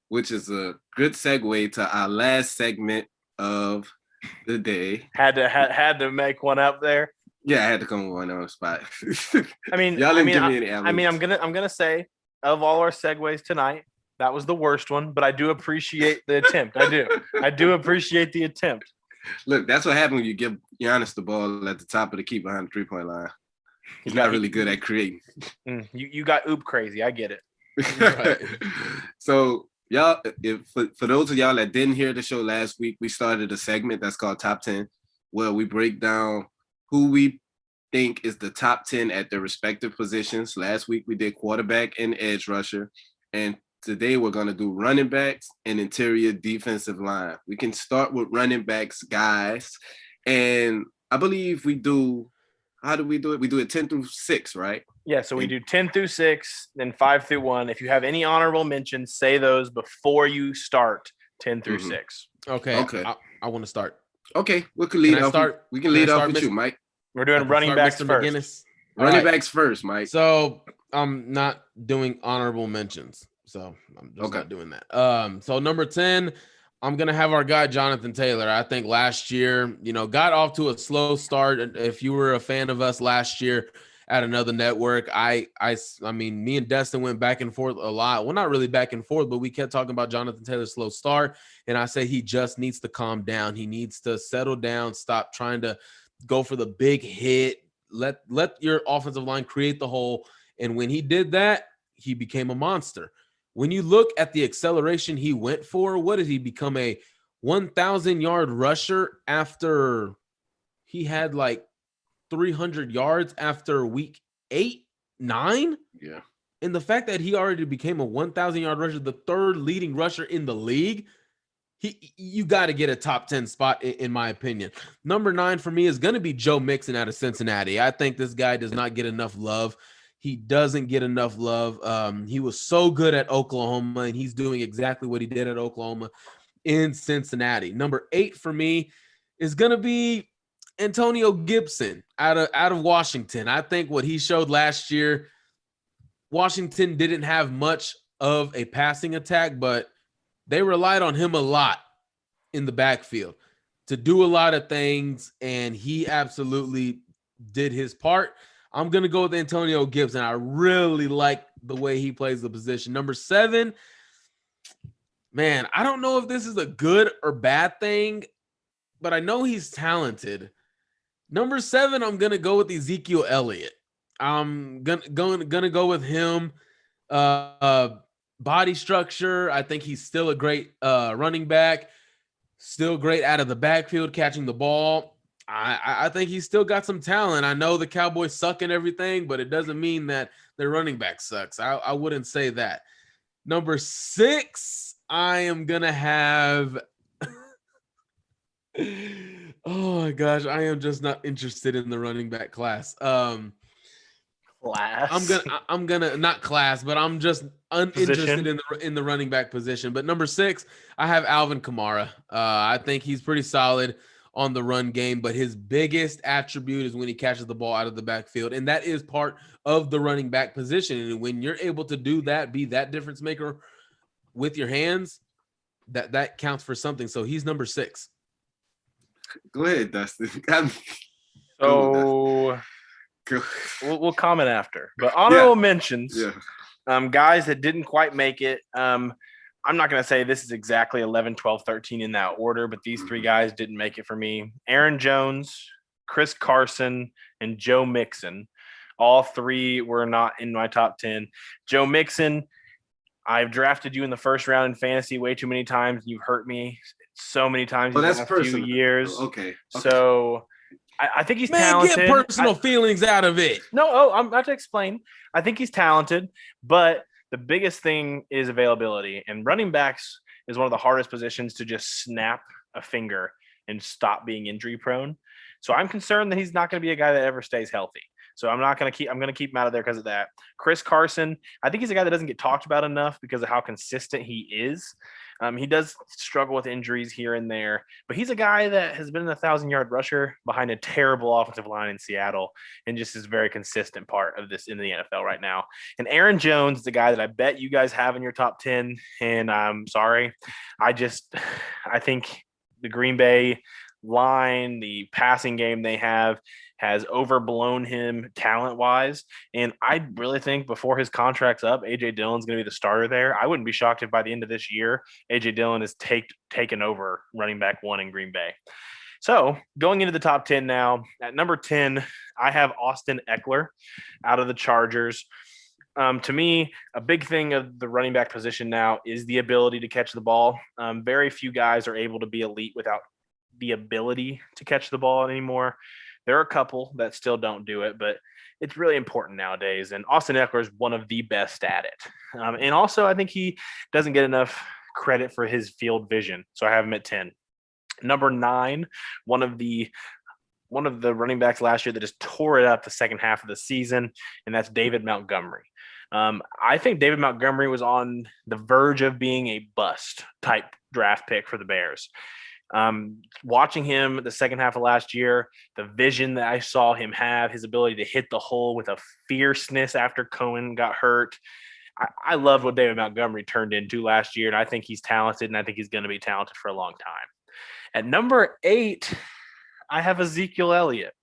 which is a good segue to our last segment of the day. Had to make one up there. Yeah, I had to come with one on the spot. I mean, y'all didn't give me any I'm gonna say, of all our segues tonight, that was the worst one, but I do appreciate the attempt. I do appreciate the attempt. Look, that's what happens when you give Giannis the ball at the top of the key behind the 3-point line. He's not really good at creating. You got oop crazy. I get it. Right. So y'all, for those of y'all that didn't hear the show last week, we started a segment that's called Top 10, where we break down who we think is the top 10 at their respective positions. Last week we did quarterback and edge rusher, and today we're going to do running backs and interior defensive line. We can start with running backs, guys, and I believe we do. How do we do it? We do it 10 through 6, right? Yeah, so we do 10 through 6, then 5 through 1. If you have any honorable mentions, say those before you start 10 through 6. Okay. I want to start. Okay, we can lead off. We can lead off with you, Mike. We're doing running backs Mr. first. McGinnis. Running backs first, Mike. So I'm not doing honorable mentions. So I'm just not doing that. So number 10, I'm going to have our guy, Jonathan Taylor. I think last year, got off to a slow start. If you were a fan of us last year at another network, I mean, me and Destin went back and forth a lot. Well, not really back and forth, but we kept talking about Jonathan Taylor's slow start. And I say he just needs to calm down. He needs to settle down, stop trying to go for the big hit. Let your offensive line create the hole. And when he did that, he became a monster. When you look at the acceleration he went for, what did he become, a 1,000-yard rusher after he had like 300 yards after week 8, 9? Yeah. And the fact that he already became a 1,000-yard rusher, the third leading rusher in the league, you got to get a top 10 spot, in my opinion. Number 9 for me is going to be Joe Mixon out of Cincinnati. I think this guy does not get enough love. He doesn't get enough love. He was so good at Oklahoma, and he's doing exactly what he did at Oklahoma in Cincinnati. Number 8 for me is going to be Antonio Gibson out of Washington. I think what he showed last year, Washington didn't have much of a passing attack, but they relied on him a lot in the backfield to do a lot of things, and he absolutely did his part. I'm going to go with Antonio Gibson. I really like the way he plays the position. Number 7, man, I don't know if this is a good or bad thing, but I know he's talented. Number 7, I'm going to go with Ezekiel Elliott. I'm gonna go with him. Body structure, I think he's still a great running back, still great out of the backfield catching the ball. I think he's still got some talent. I know the Cowboys suck and everything, but it doesn't mean that their running back sucks. I wouldn't say that. Number 6, I am gonna have. Oh my gosh, I am just not interested in the running back class. Class. I'm gonna not class, but I'm just uninterested in the running back position. But number 6, I have Alvin Kamara. I think he's pretty solid on the run game, but his biggest attribute is when he catches the ball out of the backfield, and that is part of the running back position. And when you're able to do that, be that difference maker with your hands, that counts for something. So he's number 6. Go ahead, Dustin. So we'll comment after. But honorable mentions, guys that didn't quite make it. I'm not going to say this is exactly 11, 12, 13 in that order, but these 3 guys didn't make it for me. Aaron Jones, Chris Carson, and Joe Mixon. All 3 were not in my top 10. Joe Mixon, I've drafted you in the first round in fantasy way too many times. You've hurt me so many times in the last few years. Okay. So I think he's talented. Get personal feelings out of it. No, I'm about to explain. I think he's talented, but the biggest thing is availability. And running backs is one of the hardest positions to just snap a finger and stop being injury prone. So I'm concerned that he's not going to be a guy that ever stays healthy. So I'm going to keep him out of there because of that. Chris Carson, I think he's a guy that doesn't get talked about enough because of how consistent he is. He does struggle with injuries here and there, but he's a guy that has been a 1,000-yard rusher behind a terrible offensive line in Seattle and just is a very consistent part of this in the NFL right now. And Aaron Jones is a guy that I bet you guys have in your top 10, and I'm sorry. I think the Green Bay line, the passing game they have has overblown him talent-wise. And I really think before his contract's up, A.J. Dillon's going to be the starter there. I wouldn't be shocked if by the end of this year, A.J. Dillon is taken over running back 1 in Green Bay. So going into the top 10 now, at number 10, I have Austin Eckler out of the Chargers. To me, a big thing of the running back position now is the ability to catch the ball. Very few guys are able to be elite without the ability to catch the ball anymore. There are a couple that still don't do it, but it's really important nowadays. And Austin Eckler is one of the best at it. And also, I think he doesn't get enough credit for his field vision. So I have him at 10. Number 9, one of the running backs last year that just tore it up the second half of the season, and that's David Montgomery. I think David Montgomery was on the verge of being a bust type draft pick for the Bears. Watching him the second half of last year, the vision that I saw him have, his ability to hit the hole with a fierceness after Cohen got hurt. I loved what David Montgomery turned into last year, and I think he's talented, and I think he's going to be talented for a long time. At number 8, I have Ezekiel Elliott.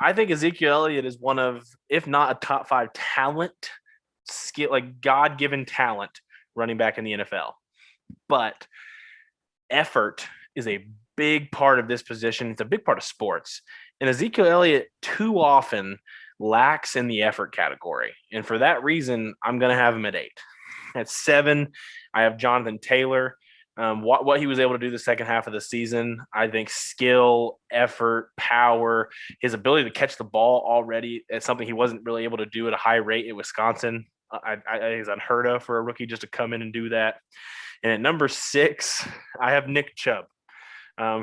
I think Ezekiel Elliott is one of, if not a top 5 talent, skill, like God-given talent running back in the NFL. But effort is a big part of this position. It's a big part of sports. And Ezekiel Elliott too often lacks in the effort category. And for that reason, I'm going to have him at 8. At 7, I have Jonathan Taylor. What he was able to do the second half of the season, I think skill, effort, power, his ability to catch the ball already is something he wasn't really able to do at a high rate at Wisconsin. I think it's unheard of for a rookie just to come in and do that. And at number 6, I have Nick Chubb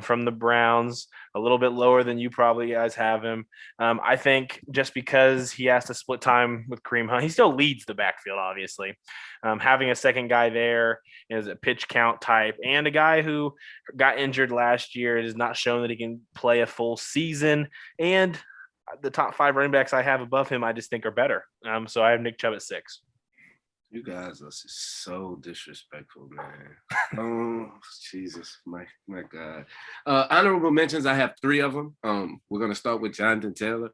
from the Browns, a little bit lower than you probably guys have him. I think just because he has to split time with Kareem Hunt, he still leads the backfield, obviously. Having a second guy there is a pitch count type, and a guy who got injured last year has not shown that he can play a full season. And the top 5 running backs I have above him, I just think are better. So I have Nick Chubb at 6. You guys are so disrespectful, man. Oh, Jesus, my God. Honorable mentions, I have 3 of them. We're going to start with Jonathan Taylor.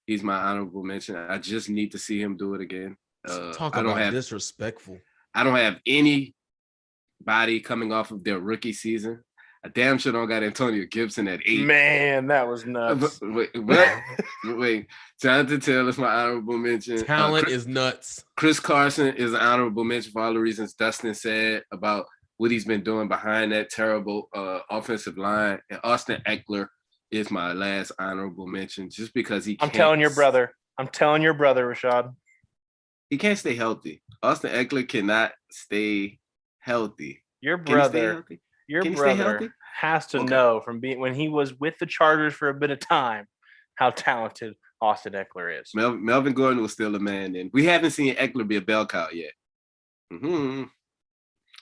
He's my honorable mention. I just need to see him do it again. Talk about disrespectful. I don't have anybody coming off of their rookie season. I damn sure don't got Antonio Gibson at 8. Man, that was nuts. Wait. Jonathan Taylor's my honorable mention. Talent is nuts. Chris Carson is an honorable mention for all the reasons Dustin said about what he's been doing behind that terrible offensive line. And Austin Eckler is my last honorable mention, just because I'm telling your brother, Rashad. He can't stay healthy. Austin Eckler cannot stay healthy. Your Can he stay brother, healthy? your Can he stay healthy? brother has to Okay. know from being when he was with the Chargers for a bit of time how talented Austin Eckler is. Melvin Gordon was still a man then. We haven't seen Eckler be a bell cow yet.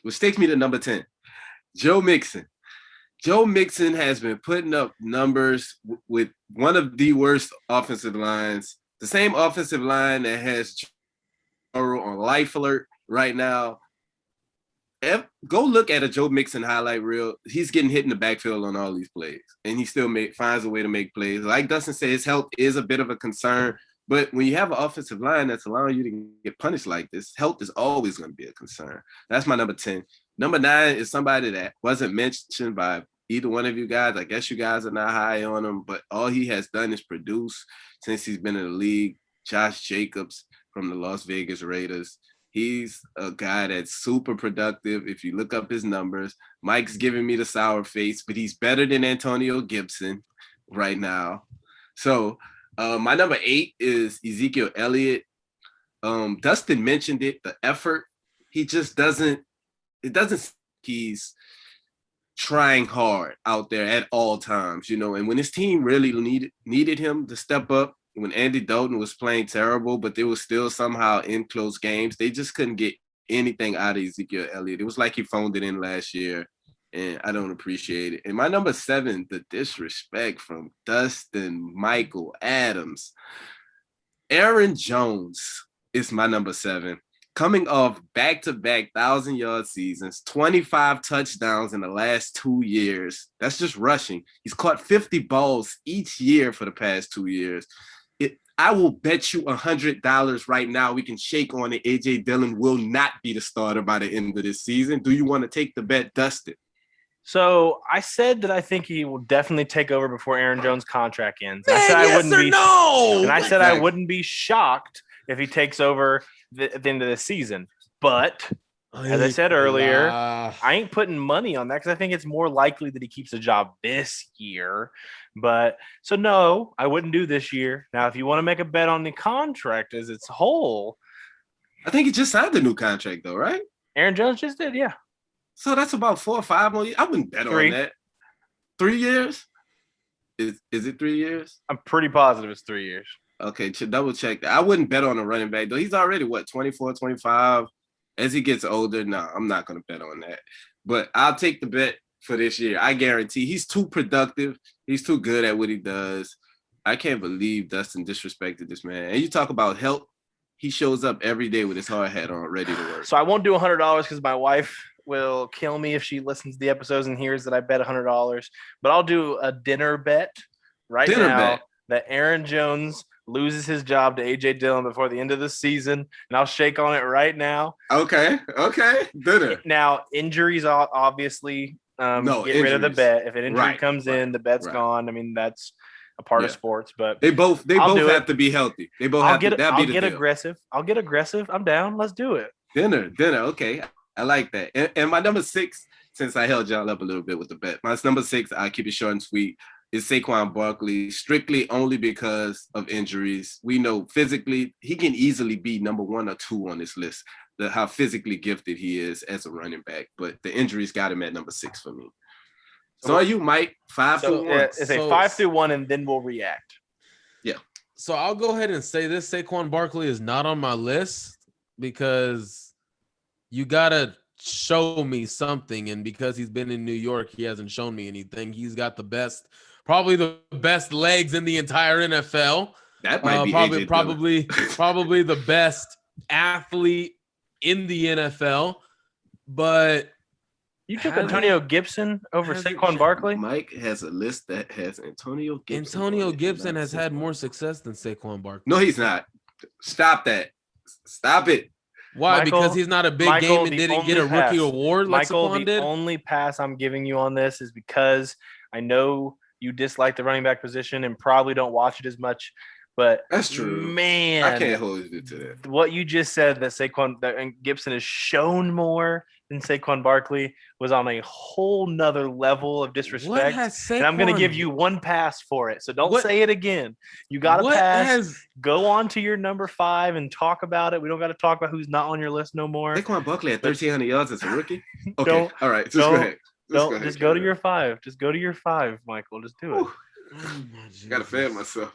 Which takes me to number 10, Joe Mixon. Joe Mixon has been putting up numbers with one of the worst offensive lines, the same offensive line that has on Life Alert right now. Go look at a Joe Mixon highlight reel. He's getting hit in the backfield on all these plays, and he still finds a way to make plays. Like Dustin said, his health is a bit of a concern, but when you have an offensive line that's allowing you to get punished like this, health is always going to be a concern. That's my number 10. Number 9 is somebody that wasn't mentioned by either one of you guys. I guess you guys are not high on him, but all he has done is produce since he's been in the league. Josh Jacobs from the Las Vegas Raiders. He's a guy that's super productive. If you look up his numbers, Mike's giving me the sour face, but he's better than Antonio Gibson right now. So my number 8 is Ezekiel Elliott. Dustin mentioned it, the effort. He just doesn't, he's trying hard out there at all times, and when his team really needed him to step up, when Andy Dalton was playing terrible, but they were still somehow in close games, they just couldn't get anything out of Ezekiel Elliott. It was like he phoned it in last year, and I don't appreciate it. And my number 7, the disrespect from Dustin, Michael, Adams. Aaron Jones is my number 7. Coming off back-to-back 1,000-yard seasons, 25 touchdowns in the last 2 years. That's just rushing. He's caught 50 balls each year for the past 2 years. I will bet you $100 right now we can shake on it. A.J. Dillon will not be the starter by the end of this season. Do you want to take the bet, Dustin? So I said that I think he will definitely take over before Aaron Jones' contract ends. Man, I said yes I wouldn't or be, no? and I said I wouldn't be shocked if he takes over at the end of the season. But as I said earlier, I ain't putting money on that because I think it's more likely that he keeps a job this year. But so no, I wouldn't do this year. Now, if you want to make a bet on the contract as its whole, I think he just signed a new contract though, right? Aaron Jones just did, yeah. So that's about 4 or 5 more years. I wouldn't bet 3. on that. 3 years? Is it 3 years? I'm pretty positive it's 3 years. Okay, double check that. I wouldn't bet on a running back though. He's already 24, 25. As he gets older, no, I'm not going to bet on that. But I'll take the bet for this year. I guarantee he's too productive. He's too good at what he does. I can't believe Dustin disrespected this man. And you talk about help. He shows up every day with his hard hat on, ready to work. So I won't do $100 because my wife will kill me if she listens to the episodes and hears that I bet $100. But I'll do a dinner bet now that Aaron Jones loses his job to A.J. Dillon before the end of the season, and I'll shake on it right now. Okay. Dinner. Now, injuries obviously get rid of the bet. If an injury comes in, the bet's gone. I mean, that's a part of sports, but they both have to be healthy. They both have to. I'll get aggressive. I'll get aggressive. I'm down. Let's do it. Dinner. Okay, I like that. And my number 6, since I held y'all up a little bit with the bet, my number 6, I'll keep it short and sweet, is Saquon Barkley, strictly only because of injuries. We know physically he can easily be number 1 or 2 on this list, how physically gifted he is as a running back, but the injuries got him at number 6 for me. So are you, Mike? 5 through 1? It's a 5 through 1, and then we'll react. Yeah. So I'll go ahead and say this. Saquon Barkley is not on my list because you got to show me something. And because he's been in New York, he hasn't shown me anything. He's got probably the best legs in the entire NFL. That might be probably the best athlete in the NFL. But you took Antonio Gibson over Saquon Barkley? Mike has a list that has Antonio Gibson. Antonio Gibson has had more success than Saquon Barkley. No, he's not. Stop that. Stop it. Why? Because he's not a big game and didn't get a rookie award like Saquon did? The only pass I'm giving you on this is because I know you dislike the running back position and probably don't watch it as much. But That's true. man, I can't hold you to that. What you just said that and Gibson has shown more than Saquon Barkley was on a whole nother level of disrespect. And I'm going to give you one pass for it. So don't say it again. You got to pass. Go on to your number 5 and talk about it. We don't got to talk about who's not on your list no more. Saquon Barkley at 1,300 yards as a rookie? Okay. All right. Just go ahead. Just go to your 5. Just go to your 5, Michael. Just do it. Got to fan myself.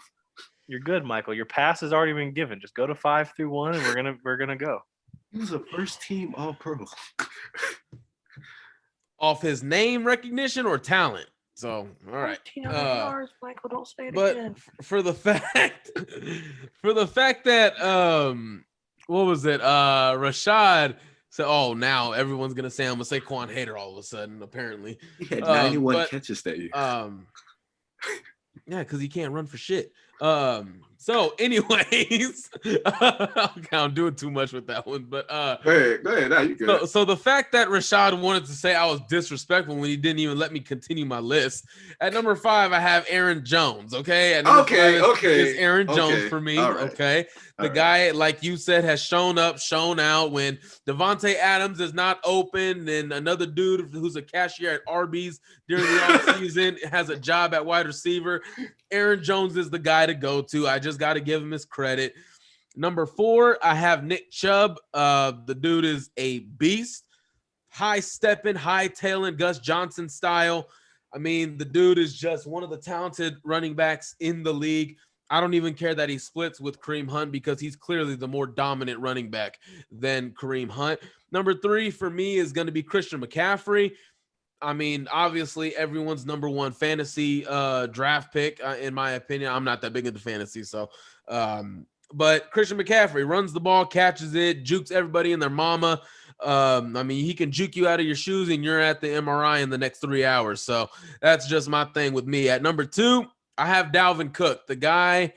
You're good, Michael. Your pass has already been given. Just go to 5 through 1, and we're gonna go. He was a first team All-Pro. Off his name recognition or talent. So, all right. Yards, Michael, don't say it again. For the fact that what was it? Rashad said, "Oh, now everyone's gonna say I'm a Saquon hater all of a sudden." Apparently, he had 91 catches that year. Yeah, because he can't run for shit. So anyways, I'm doing too much with that one, but go ahead. Now you good. So the fact that Rashad wanted to say I was disrespectful when he didn't even let me continue my list. At number 5, I have Aaron Jones. Okay. At number 5 is Aaron Jones for me. Right. Okay. The guy, like you said, has shown up, shown out. When Devontae Adams is not open, and another dude who's a cashier at Arby's during the offseason has a job at wide receiver, Aaron Jones is the guy to go to. I just got to give him his credit. Number 4, I have Nick Chubb. The dude is a beast. High-stepping, high-tailing, Gus Johnson style. I mean, the dude is just one of the talented running backs in the league. I don't even care that he splits with Kareem Hunt because he's clearly the more dominant running back than Kareem Hunt. Number 3 for me is going to be Christian McCaffrey. I mean, obviously, everyone's number 1 fantasy draft pick, in my opinion. I'm not that big into fantasy, so. But Christian McCaffrey runs the ball, catches it, jukes everybody and their mama. I mean, he can juke you out of your shoes, and you're at the MRI in the next 3 hours. So that's just my thing with me. At number 2, I have Dalvin Cook. The guy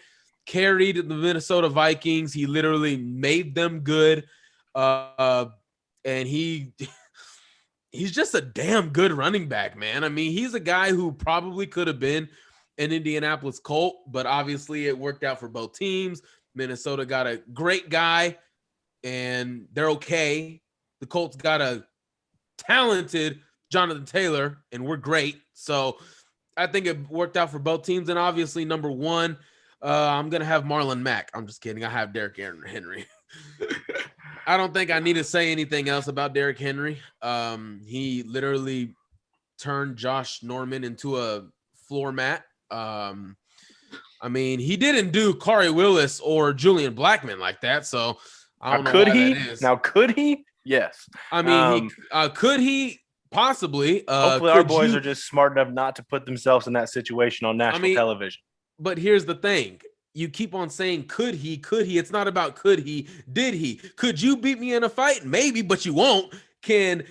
carried the Minnesota Vikings. He literally made them good. And he's just a damn good running back, man. I mean, he's a guy who probably could have been an Indianapolis Colt, but obviously it worked out for both teams. Minnesota got a great guy, and they're okay. The Colts got a talented Jonathan Taylor, and we're great. So I think it worked out for both teams. And obviously, number 1, I'm going to have Marlon Mack. I'm just kidding. I have Derrick Henry. I don't think I need to say anything else about Derrick Henry. He literally turned Josh Norman into a floor mat. I mean, he didn't do Kari Willis or Julian Blackmon like that. So I don't know. Could he? Now, could he? Yes. I mean, could he? Possibly. Hopefully our boys are just smart enough not to put themselves in that situation on national television. But here's the thing. You keep on saying, could he? It's not about could he, did he? Could you beat me in a fight? Maybe, but you won't. Can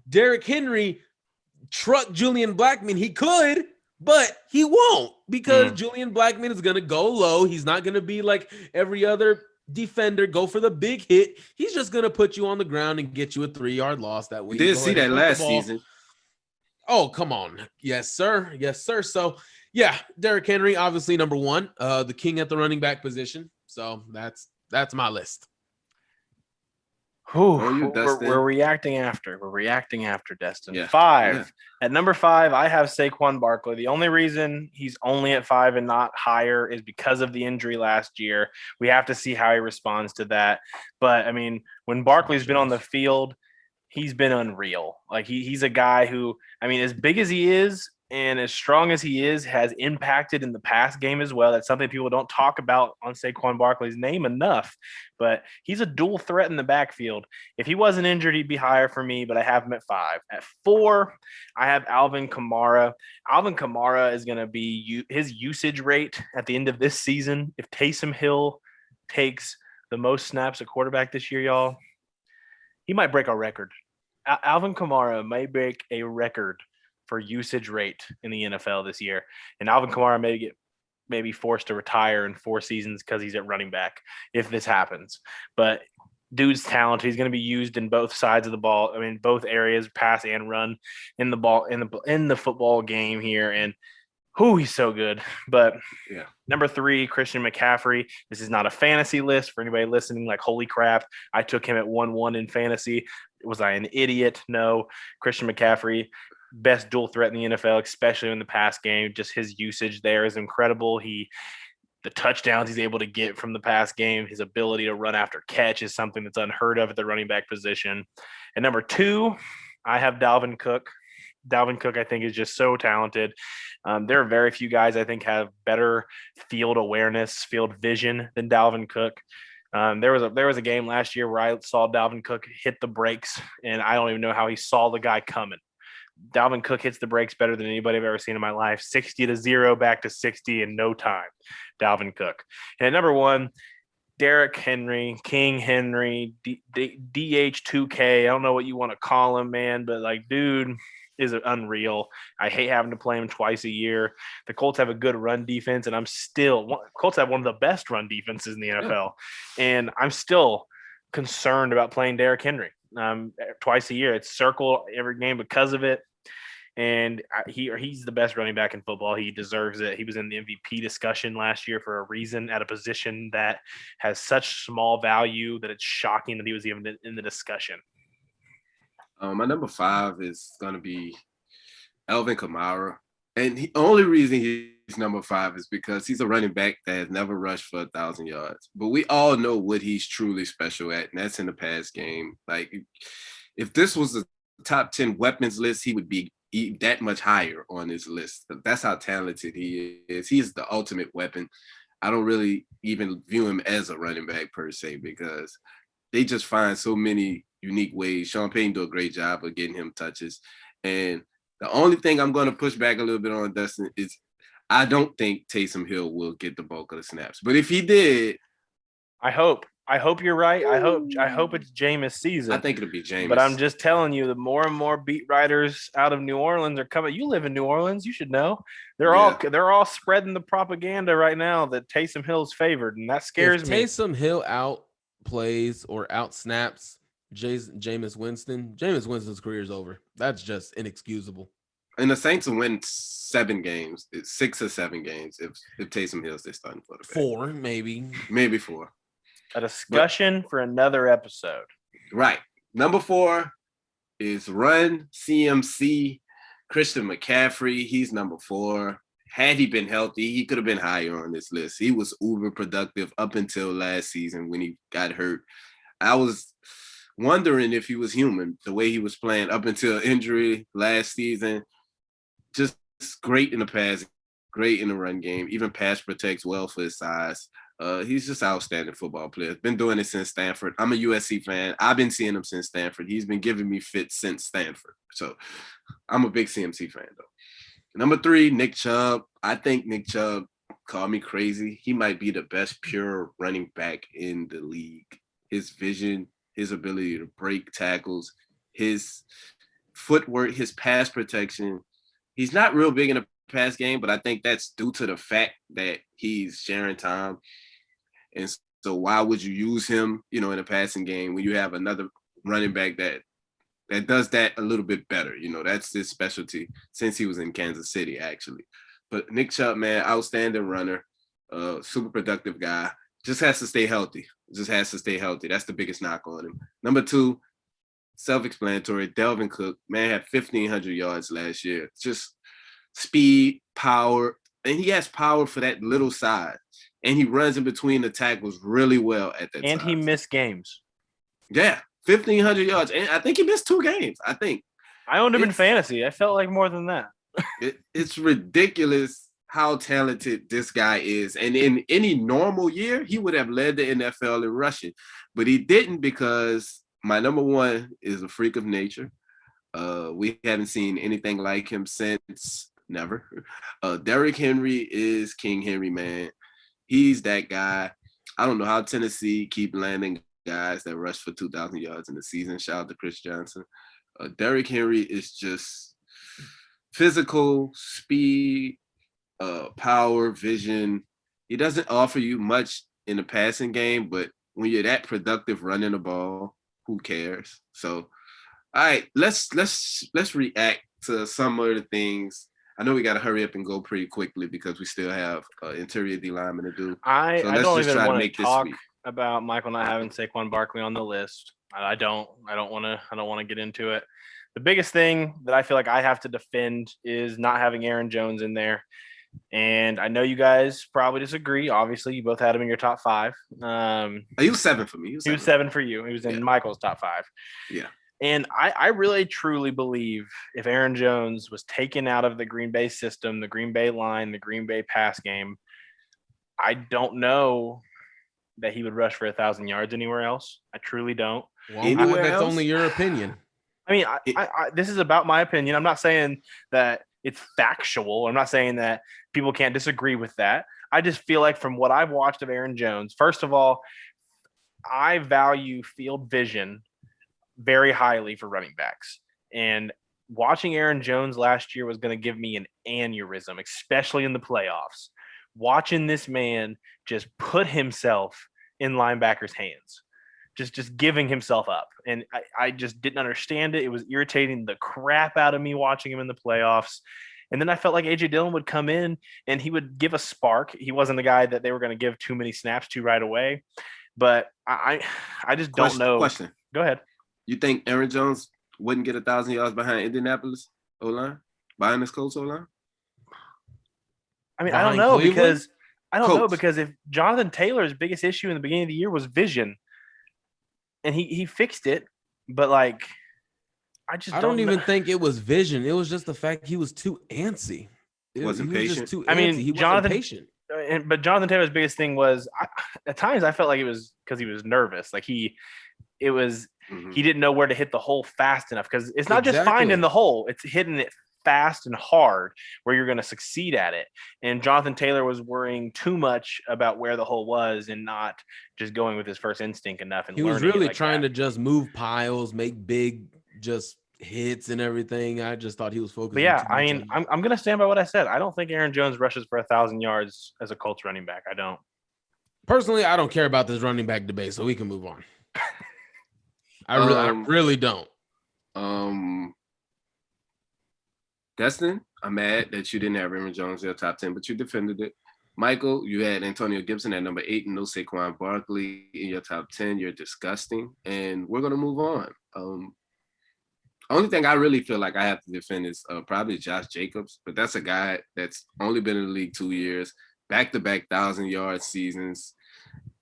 Derrick Henry truck Julian Blackmon? He could, but he won't, because Julian Blackmon is going to go low. He's not going to be like every other defender, go for the big hit. He's just going to put you on the ground and get you a 3-yard loss that week. We did see that last season. Oh, come on. Yes, sir. So, yeah, Derrick Henry, obviously number 1, the king at the running back position. So that's my list. We're reacting after. We're reacting after, Destin. Yeah. 5. Yeah. At number 5, I have Saquon Barkley. The only reason he's only at 5 and not higher is because of the injury last year. We have to see how he responds to that. But, I mean, when Barkley's been on the field, he's been unreal. Like, he's a guy who, I mean, as big as he is and as strong as he is, has impacted in the pass game as well. That's something people don't talk about on Saquon Barkley's name enough, but he's a dual threat in the backfield. If he wasn't injured, he'd be higher for me, but I have him at 5. At 4, I have Alvin Kamara. Alvin Kamara is going to be his usage rate at the end of this season. If Taysom Hill takes the most snaps at quarterback this year, y'all, he might break our record. Alvin Kamara may break a record for usage rate in the NFL this year. And Alvin Kamara may be forced to retire in 4 seasons because he's at running back if this happens. But dude's talented. He's going to be used in both sides of the ball. I mean, both areas, pass and run in the ball in the football game here. And He's so good. But Yeah. number 3, Christian McCaffrey. This is not a fantasy list for anybody listening. Like, holy crap, I took him at 1-1 in fantasy. Was I an idiot? No. Christian McCaffrey, best dual threat in the NFL, especially in the pass game. Just his usage there is incredible. The touchdowns he's able to get from the pass game, his ability to run after catch is something that's unheard of at the running back position. And number 2, I have Dalvin Cook. Dalvin Cook, I think, is just so talented. There are very few guys I think have better field awareness, field vision than Dalvin Cook. There was a game last year where I saw Dalvin Cook hit the brakes, and I don't even know how he saw the guy coming. Dalvin Cook hits the brakes better than anybody I've ever seen in my life. 60-0 back to 60 in no time. Dalvin Cook. And at number 1, Derrick Henry, King Henry, DH2K. I don't know what you want to call him, man, but like, dude is unreal. I hate having to play him twice a year. The Colts have a good run defense, and Colts have one of the best run defenses in the NFL, and I'm still concerned about playing Derrick Henry twice a year. It's circle every game because of it. And he's the best running back in football. He deserves it. He was in the MVP discussion last year for a reason, at a position that has such small value that it's shocking that he was even in the discussion. My number 5 is going to be Alvin Kamara. And the only reason he's number 5 is because he's a running back that has never rushed for 1,000 yards. But we all know what he's truly special at, and that's in the pass game. Like, if this was a top 10 weapons list, he would be that much higher on this list. That's how talented he is. He's the ultimate weapon. I don't really even view him as a running back per se, because they just find so many unique ways. Sean Payton do a great job of getting him touches. And the only thing I'm going to push back a little bit on, Dustin, is I don't think Taysom Hill will get the bulk of the snaps. But if he did, I hope you're right. I hope it's Jameis season. I think it'll be Jameis. But I'm just telling you, the more and more beat writers out of New Orleans are coming. You live in New Orleans, you should know. They're all spreading the propaganda right now that Taysom Hill's favored, and that scares me. Taysom Hill outplays or outsnaps Jameis Winston's career is over. That's just inexcusable. And the Saints will win 7 games. It's 6 or 7 games if Taysom Hill's their starting quarterback. 4, maybe 4. A discussion for another episode. Right. Number 4 is Run CMC, Christian McCaffrey. He's number 4. Had he been healthy, he could have been higher on this list. He was uber productive up until last season when he got hurt. I was wondering if he was human, the way he was playing up until injury last season. Just great in the pass, great in the run game, even pass protects well for his size. He's just outstanding football player. Been doing it since Stanford. I'm a USC fan. I've been seeing him since Stanford. He's been giving me fits since Stanford. So I'm a big CMC fan, though. Number 3, Nick Chubb. I think Nick Chubb, call me crazy, he might be the best pure running back in the league. His vision, his ability to break tackles, his footwork, his pass protection. He's not real big in the pass game, but I think that's due to the fact that he's sharing time. And so why would you use him, in a passing game when you have another running back that does that a little bit better? That's his specialty since he was in Kansas City, actually. But Nick Chubb, man, outstanding runner, super productive guy. Just has to stay healthy. That's the biggest knock on him. Number 2, self-explanatory, Dalvin Cook, man, had 1,500 yards last year. Just speed, power, and he has power for that little size. And he runs in between the tackles really well at that time. And he missed games. Yeah, 1,500 yards. And I think he missed 2 games, I think. I owned him in fantasy. I felt like more than that. It's ridiculous how talented this guy is. And in any normal year, he would have led the NFL in rushing. But he didn't, because my number 1 is a freak of nature. We haven't seen anything like him since never. Derrick Henry is King Henry, man. He's that guy. I don't know how Tennessee keep landing guys that rush for 2,000 yards in the season. Shout out to Chris Johnson. Derrick Henry is just physical, speed, power, vision. He doesn't offer you much in the passing game, but when you're that productive running the ball, who cares? So, all right, let's react to some of the things I know we got to hurry up and go pretty quickly because we still have interior D lineman to do. I don't even want to talk sweet. about Michael not having Saquon Barkley on the list. I don't want to get into it. The biggest thing that I feel like I have to defend is not having Aaron Jones in there. And I know you guys probably disagree. Obviously, you both had him in your top 5. He was 7 for me. He was 7 for you. He was in Michael's top 5. Yeah. And I really, truly believe if Aaron Jones was taken out of the Green Bay system, the Green Bay line, the Green Bay pass game, I don't know that he would rush for 1,000 yards anywhere else. I truly don't. Well, that's only your opinion. I mean, I this is about my opinion. I'm not saying that it's factual. I'm not saying that people can't disagree with that. I just feel like from what I've watched of Aaron Jones, first of all, I value field vision very highly for running backs. And watching Aaron Jones last year was going to give me an aneurysm, especially in the playoffs. Watching this man just put himself in linebackers' hands, just giving himself up. And I just didn't understand it. It was irritating the crap out of me watching him in the playoffs. And then I felt like A.J. Dillon would come in and he would give a spark. He wasn't the guy that they were going to give too many snaps to right away. But I just don't know. Question. Go ahead. You think Aaron Jones wouldn't get 1,000 yards behind Indianapolis O-line? Behind this Colts O-line? I mean, I don't know because if Jonathan Taylor's biggest issue in the beginning of the year was vision, and he fixed it, but like I don't even think it was vision. It was just the fact he was too antsy. He wasn't patient. Jonathan patient. But Jonathan Taylor's biggest thing was at times I felt like it was because he was nervous. Like he didn't know where to hit the hole fast enough because it's not just finding the hole; it's hitting it fast and hard where you're going to succeed at it. And Jonathan Taylor was worrying too much about where the hole was and not just going with his first instinct enough. And he was really trying to just move piles, make big just hits and everything. I just thought he was focused. But yeah, I mean, I'm going to stand by what I said. I don't think Aaron Jones rushes for 1,000 yards as a Colts running back. I don't. Personally, I don't care about this running back debate, so we can move on. I really don't. Destin, I'm mad that you didn't have Aaron Jones in your top 10, but you defended it. Michael, you had Antonio Gibson at number 8 and no Saquon Barkley in your top 10. You're disgusting. And we're going to move on. Only thing I really feel like I have to defend is probably Josh Jacobs, but that's a guy that's only been in the league 2 years, back-to-back 1,000-yard seasons,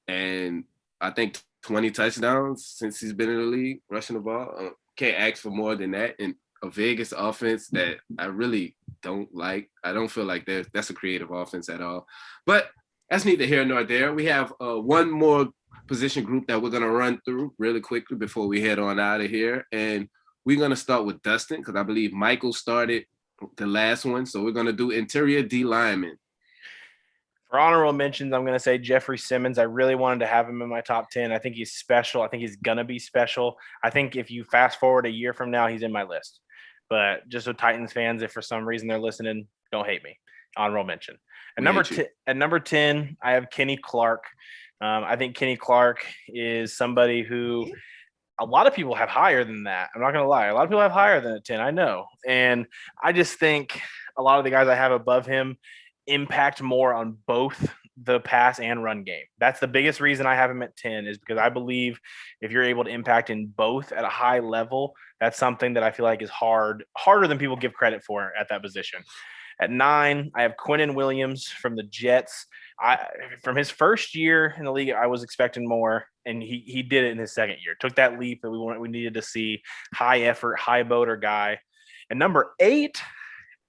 and I think 20 touchdowns since he's been in the league, rushing the ball. Can't ask for more than that. And a Vegas offense that I really don't like. I don't feel like that's a creative offense at all. But that's neither here nor there. We have one more position group that we're going to run through really quickly before we head on out of here. And we're going to start with Dustin because I believe Michael started the last one. So we're going to do interior D lineman. For honorable mentions, I'm going to say Jeffrey Simmons. I really wanted to have him in my top 10. I think he's special. I think he's going to be special. I think if you fast forward a year from now, he's in my list. But just so Titans fans, if for some reason they're listening, don't hate me. Honorable mention. At number 10, I have Kenny Clark. I think Kenny Clark is somebody who a lot of people have higher than that. I'm not going to lie. A lot of people have higher than a 10. I know. And I just think a lot of the guys I have above him impact more on both the pass and run game. That's the biggest reason I have him at 10 is because I believe if you're able to impact in both at a high level, that's something that I feel like is harder than people give credit for at that position. At 9, I have Quentin Williams from the Jets. From his first year in the league, I was expecting more, and he did it in his second year. Took that leap that we needed to see. High effort, high motor guy. And number 8,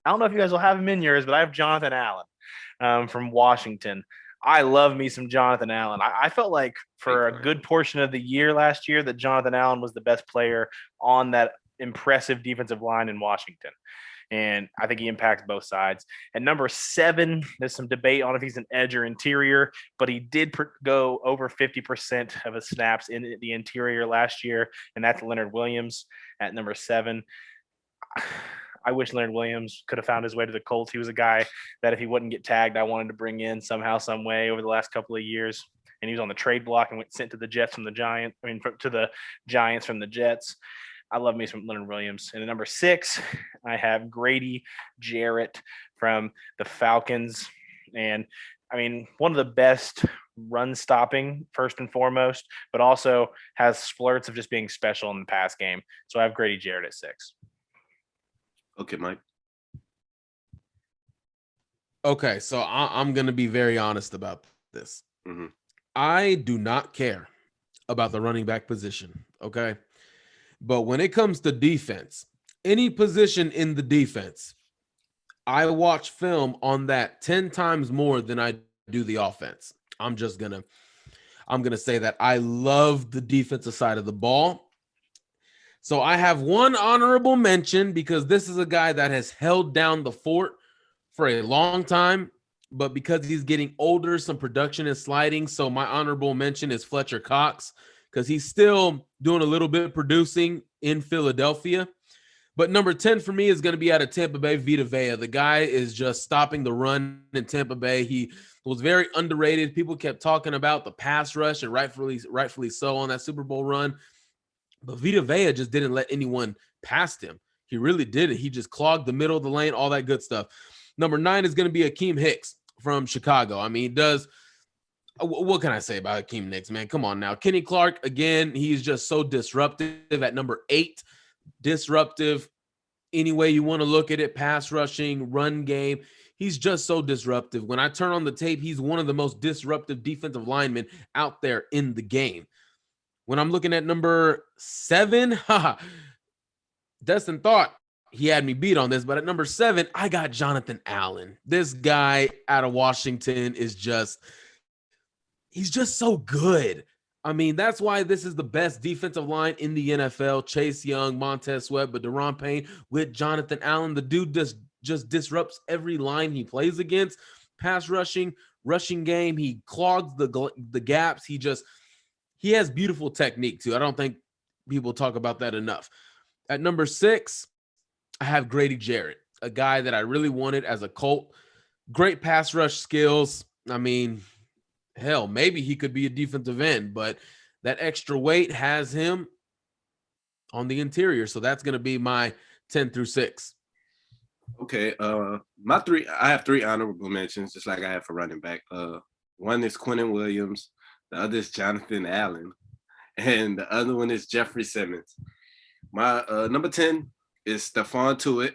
I don't know if you guys will have him in yours, but I have Jonathan Allen from Washington. I love me some Jonathan Allen. I felt like for a good portion of the year last year that Jonathan Allen was the best player on that impressive defensive line in Washington. And I think he impacts both sides. At number 7, there's some debate on if he's an edge or interior, but he did go over 50% of his snaps in the interior last year, and that's Leonard Williams at number 7. I wish Leonard Williams could have found his way to the Colts. He was a guy that if he wouldn't get tagged, I wanted to bring in somehow, some way over the last couple of years. And he was on the trade block and went sent to the Jets from the Giants. To the Giants from the Jets. I love me some Leonard Williams. And at number 6, I have Grady Jarrett from the Falcons. And I mean, one of the best run stopping first and foremost, but also has splurts of just being special in the pass game. So I have Grady Jarrett at 6. Okay, Mike. Okay, so I'm going to be very honest about this. Mm-hmm. I do not care about the running back position, okay? But when it comes to defense, any position in the defense, I watch film on that 10 times more than I do the offense. I'm going to say that I love the defensive side of the ball. So I have one honorable mention because this is a guy that has held down the fort for a long time, but because he's getting older, some production is sliding. So my honorable mention is Fletcher Cox because he's still doing a little bit of producing in Philadelphia. But number 10 for me is going to be out of Tampa Bay, Vita Vey. The guy is just stopping the run in Tampa Bay. He was very underrated. People kept talking about the pass rush, and rightfully so on that Super Bowl run. But Vita Vey just didn't let anyone past him. He really did it. He just clogged the middle of the lane, all that good stuff. Number 9 is going to be Akeem Hicks from Chicago. I mean, what can I say about Akeem Hicks, man? Come on now. Kenny Clark, again, he's just so disruptive at number 8. Disruptive any way you want to look at it, pass rushing, run game. He's just so disruptive. When I turn on the tape, he's one of the most disruptive defensive linemen out there in the game. When I'm looking at number 7, Destin thought he had me beat on this, but at number 7, I got Jonathan Allen. This guy out of Washington he's just so good. I mean, that's why this is the best defensive line in the NFL. Chase Young, Montez Sweat, but Daron Payne with Jonathan Allen. The dude just disrupts every line he plays against. Pass rushing game. He clogs the gaps. He has beautiful technique too. I don't think people talk about that enough. At number 6, I have Grady Jarrett, a guy that I really wanted as a Colt. Great pass rush skills. I mean, hell, maybe he could be a defensive end, but that extra weight has him on the interior. So that's going to be my 10 through 6. Okay. I have 3 honorable mentions, just like I have for running back. One is Quentin Williams. The other is Jonathan Allen. And the other one is Jeffrey Simmons. My number 10 is Stefan Tuitt.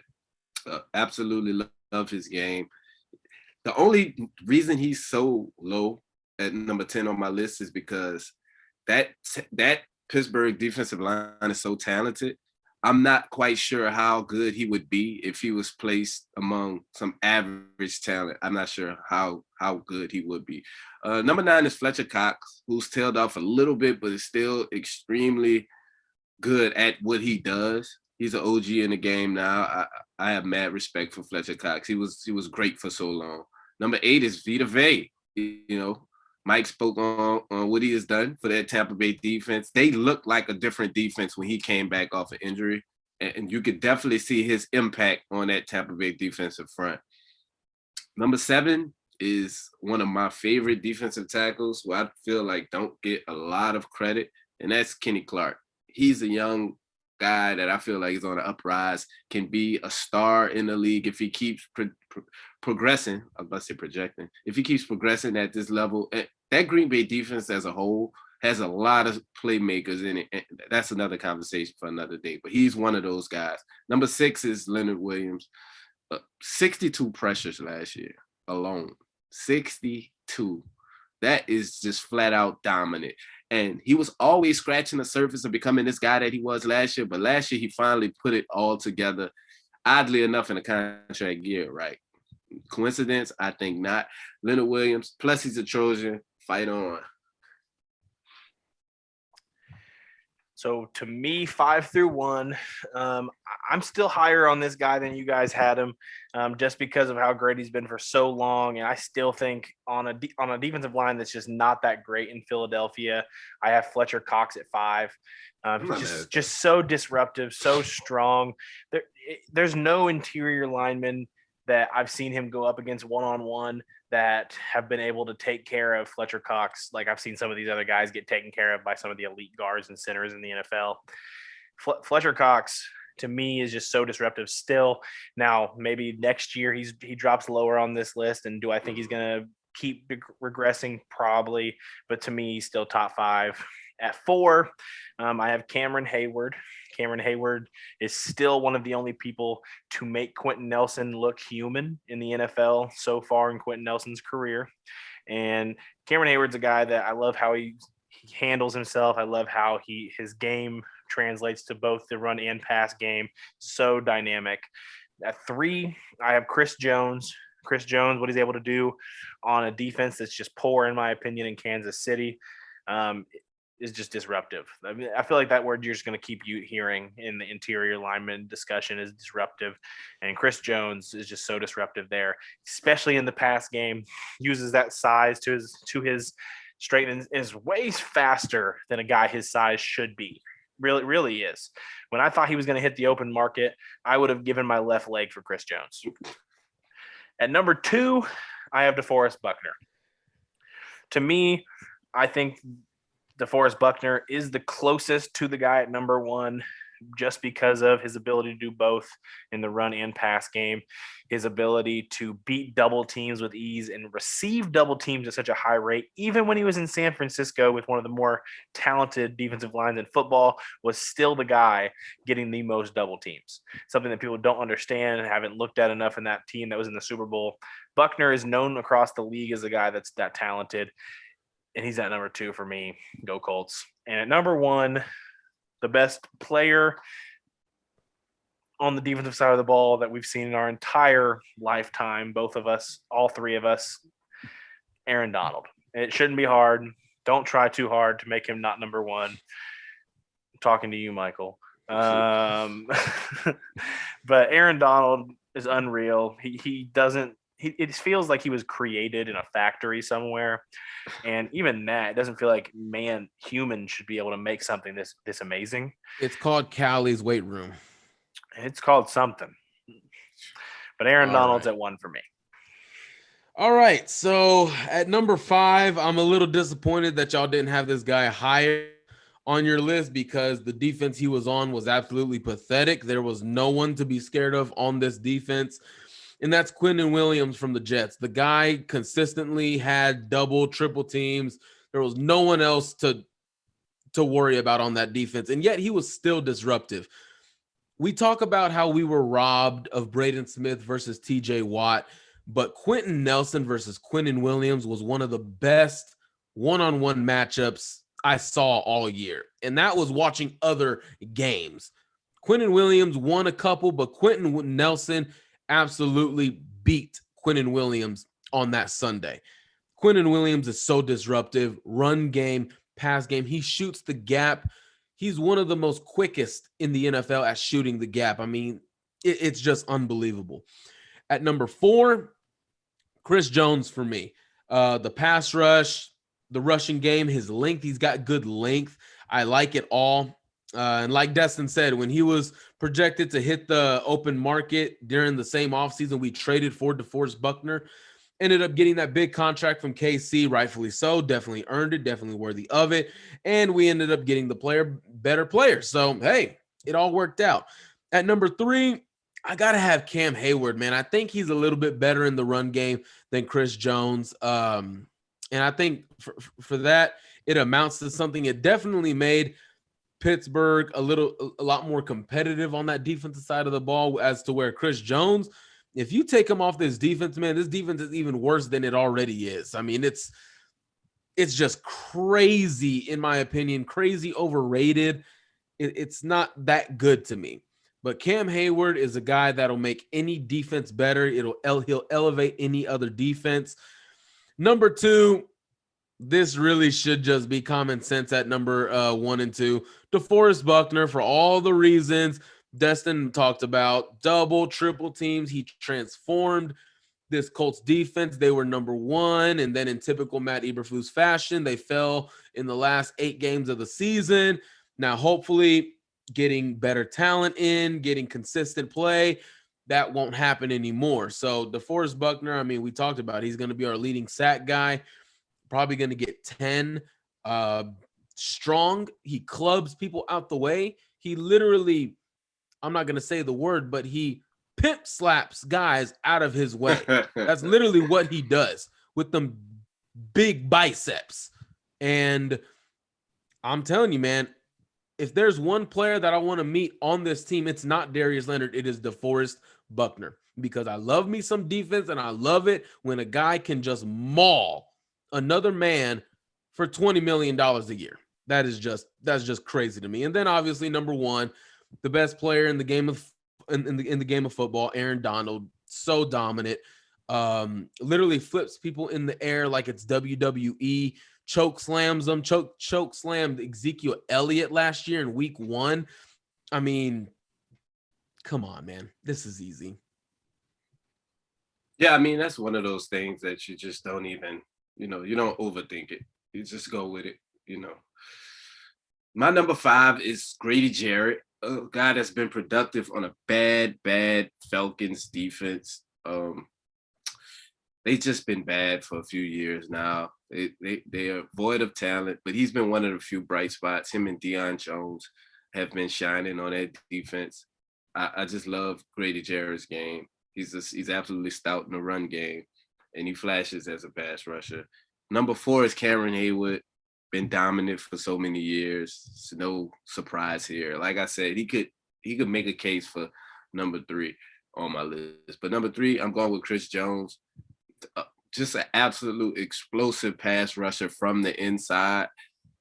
Absolutely love his game. The only reason he's so low at number 10 on my list is because that Pittsburgh defensive line is so talented. I'm not quite sure how good he would be if he was placed among some average talent. I'm not sure how good he would be. Number 9 is Fletcher Cox, who's tailed off a little bit, but is still extremely good at what he does. He's an OG in the game now. I have mad respect for Fletcher Cox. He was great for so long. Number 8 is Vita Vey. You know, Mike spoke on what he has done for that Tampa Bay defense. They looked like a different defense when he came back off an injury, and you could definitely see his impact on that Tampa Bay defensive front. Number 7 is one of my favorite defensive tackles who I feel like don't get a lot of credit, and that's Kenny Clark. He's a young guy that I feel like is on the uprise, can be a star in the league if he keeps progressing. I was about to say projecting. If he keeps progressing at this level, that Green Bay defense as a whole has a lot of playmakers in it. And that's another conversation for another day, but he's one of those guys. Number 6 is Leonard Williams. 62 pressures last year alone. 62. That is just flat out dominant. And he was always scratching the surface of becoming this guy that he was last year. But last year, he finally put it all together, oddly enough, in a contract year, right? Coincidence? I think not. Leonard Williams, plus he's a Trojan. Fight on. So to me, 5 through 1, I'm still higher on this guy than you guys had him, just because of how great he's been for so long. And I still think on a defensive line that's just not that great in Philadelphia, I have Fletcher Cox at 5. Just so disruptive, so strong. There's no interior lineman that I've seen him go up against one-on-one that have been able to take care of Fletcher Cox. Like I've seen some of these other guys get taken care of by some of the elite guards and centers in the NFL. Fletcher Cox to me is just so disruptive still. Now, maybe next year he drops lower on this list. And do I think he's going to keep regressing? Probably. But to me, he's still top 5. At 4, I have Cameron Hayward. Cameron Hayward is still one of the only people to make Quentin Nelson look human in the NFL so far in Quentin Nelson's career. And Cameron Hayward's a guy that I love how he handles himself. I love how his game translates to both the run and pass game. So dynamic. At 3, I have Chris Jones. Chris Jones, what he's able to do on a defense that's just poor, in my opinion, in Kansas City, is just disruptive. I mean, I feel like that word you're just going to keep hearing in the interior lineman discussion is disruptive. And Chris Jones is just so disruptive there, especially in the pass game. Uses that size to his straight and is way faster than a guy his size should be. Really is. When I thought he was going to hit the open market, I would have given my left leg for Chris Jones. At number 2, I have Deforest Buckner. To me, I think Deforest Buckner is the closest to the guy at number 1 just because of his ability to do both in the run and pass game, his ability to beat double teams with ease and receive double teams at such a high rate. Even when he was in San Francisco with one of the more talented defensive lines in football, was still the guy getting the most double teams. Something that people don't understand and haven't looked at enough in that team that was in the Super Bowl. Buckner is known across the league as a guy that's that talented. And he's at number 2 for me. Go Colts. And at number 1, the best player on the defensive side of the ball that we've seen in our entire lifetime, both of us, all 3 of us, Aaron Donald. It shouldn't be hard. Don't try too hard to make him not number 1. I'm talking to you, Michael. But Aaron Donald is unreal. It feels like he was created in a factory somewhere. And even that, it doesn't feel like humans should be able to make something this amazing. It's called Callie's weight room. It's called something. But Aaron Donald's at 1 for me. All right. So at number 5, I'm a little disappointed that y'all didn't have this guy higher on your list because the defense he was on was absolutely pathetic. There was no one to be scared of on this defense. And that's Quentin Williams from the Jets. The guy consistently had double, triple teams. There was no one else to worry about on that defense. And yet he was still disruptive. We talk about how we were robbed of Braden Smith versus TJ Watt, but Quentin Nelson versus Quentin Williams was one of the best one-on-one matchups I saw all year. And that was watching other games. Quentin Williams won a couple, but Quentin Nelson absolutely beat Quentin Williams on that Sunday. Quentin Williams is so disruptive, run game, pass game. He shoots the gap. He's one of the most quickest in the NFL at shooting the gap. I mean, it's just unbelievable. At number 4, Chris Jones for me. The pass rush, the rushing game, his length, he's got good length. I like it all. And like Destin said, when he was projected to hit the open market during the same offseason, we traded for Deforest Buckner. Ended up getting that big contract from KC, rightfully so. Definitely earned it, definitely worthy of it. And we ended up getting the better player. So, hey, it all worked out. At number 3, I got to have Cam Hayward, man. I think he's a little bit better in the run game than Chris Jones. And I think for that, it amounts to something. It definitely made Pittsburgh a lot more competitive on that defensive side of the ball as to where Chris Jones, if you take him off this defense, man, this defense is even worse than it already is. I mean, it's just crazy, in my opinion, crazy overrated. It's not that good to me. But Cam Hayward is a guy that'll make any defense better. He'll elevate any other defense. Number 2, this really should just be common sense at number 1 and 2. Deforest Buckner, for all the reasons Destin talked about, double, triple teams. He transformed this Colts defense. They were number 1, and then in typical Matt Eberflus fashion, they fell in the last 8 games of the season. Now, hopefully, getting better talent in, getting consistent play, that won't happen anymore. So Deforest Buckner, I mean, we talked about, he's going to be our leading sack guy. Probably going to get 10. Strong. He clubs people out the way. he literally, I'm not going to say the word, but he pimp slaps guys out of his way. That's literally what he does with them big biceps. And I'm telling you, man, if there's one player that I want to meet on this team, it's not Darius Leonard. It is Deforest Buckner, because I love me some defense, and I love it when a guy can just maul another man for $20 million a year. That's just crazy to me. And then obviously number one, the best player in the game of in the game of football, Aaron Donald, so dominant. Literally flips people in the air like it's WWE. Choke slams them. Choke slammed Ezekiel Elliott last year in week 1. I mean, come on, man. This is easy. Yeah, I mean, that's one of those things that you just don't even, you don't overthink it. You just go with it, My number 5 is Grady Jarrett, a guy that's been productive on a bad Falcons defense. They've just been bad for a few years now. They are void of talent, but he's been one of the few bright spots. Him and Deion Jones have been shining on that defense. I just love Grady Jarrett's game. He's absolutely stout in the run game, and he flashes as a pass rusher. Number 4 is Cameron Haywood. Been dominant for so many years. It's no surprise here. Like I said, he could make a case for number 3 on my list. But number 3, I'm going with Chris Jones. Just an absolute explosive pass rusher from the inside.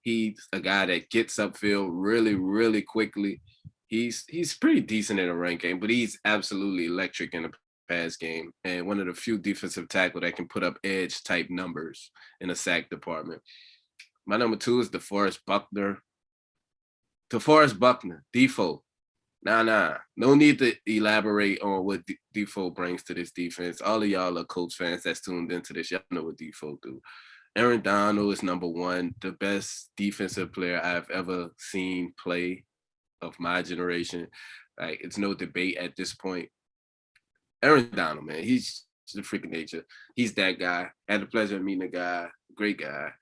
He's a guy that gets upfield really, really quickly. He's pretty decent in a run game, but he's absolutely electric in a pass game, and one of the few defensive tackle that can put up edge type numbers in a sack department. My number 2 is Deforest Buckner. Deforest Buckner, Defo. No need to elaborate on what Defo brings to this defense. All of y'all are Colts fans that's tuned into this. Y'all know what Defo do. Aaron Donald is number 1, the best defensive player I've ever seen play of my generation. Like, it's no debate at this point. Aaron Donald, man, he's the freaking nature. He's that guy. Had the pleasure of meeting the guy. Great guy.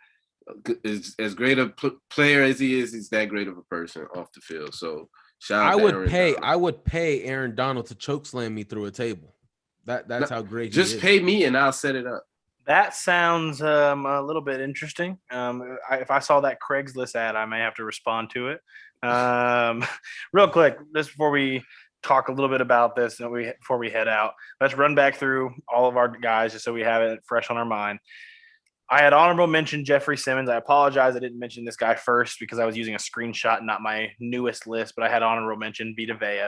As great a player as he is, he's that great of a person off the field. So shout out to Aaron Donald. I would pay Aaron Donald to choke slam me through a table. That's how great he is. Just pay me and I'll set it up. That sounds a little bit interesting. If I saw that Craigslist ad, I may have to respond to it. Real quick, just before we talk a little bit about this and before we head out, let's run back through all of our guys just so we have it fresh on our mind. I had honorable mention Jeffrey Simmons. I apologize I didn't mention this guy first because I was using a screenshot, not my newest list, but I had honorable mention Vita Vey.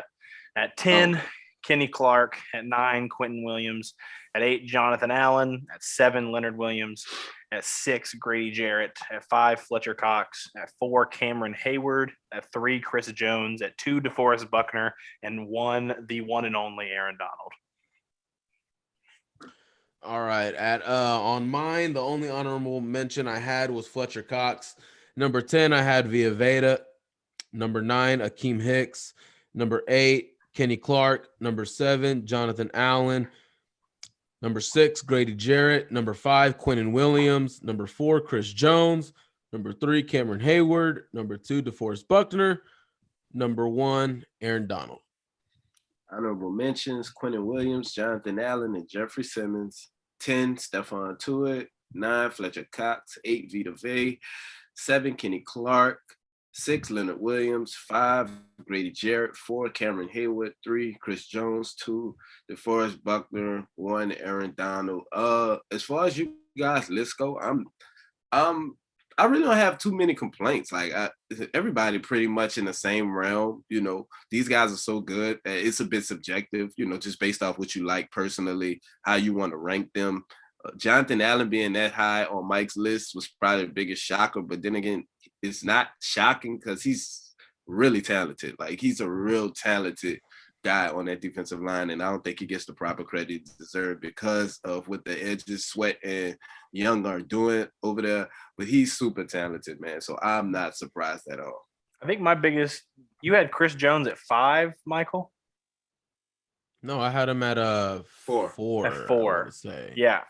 At 10, Kenny Clark. At 9, Quentin Williams. At 8, Jonathan Allen. At 7, Leonard Williams. At 6, Grady Jarrett. At 5, Fletcher Cox. At 4, Cameron Hayward. At 3, Chris Jones. At 2, Deforest Buckner. And 1, the one and only Aaron Donald. All right. On mine, the only honorable mention I had was Fletcher Cox. Number 10, I had Vita Vey. Number 9, Akeem Hicks. Number 8, Kenny Clark. Number 7, Jonathan Allen. Number 6, Grady Jarrett. Number 5, Quentin Williams. Number 4, Chris Jones. Number 3, Cameron Hayward. Number 2, DeForest Buckner. Number 1, Aaron Donald. Honorable mentions: Quentin Williams, Jonathan Allen, and Jeffrey Simmons. 10, Stefan Tuitt. 9, Fletcher Cox. 8, Vita Vey. 7, Kenny Clark. 6, Leonard Williams. 5, Grady Jarrett. 4, Cameron Haywood. 3, Chris Jones. 2, DeForest Buckner. 1, Aaron Donald. As far as you guys' list go, I really don't have too many complaints. Like, everybody pretty much in the same realm. These guys are so good that it's a bit subjective, just based off what you like personally, how you want to rank them. Jonathan Allen being that high on Mike's list was probably the biggest shocker. But then again, it's not shocking because he's really talented. Like, he's a real talented guy on that defensive line, and I don't think he gets the proper credit he deserves because of what the edges, Sweat, and Young are doing over there. But he's super talented, man. So I'm not surprised at all. I think you had Chris Jones at 5, Michael? No, I had him at 4. At 4. I would say. Yeah.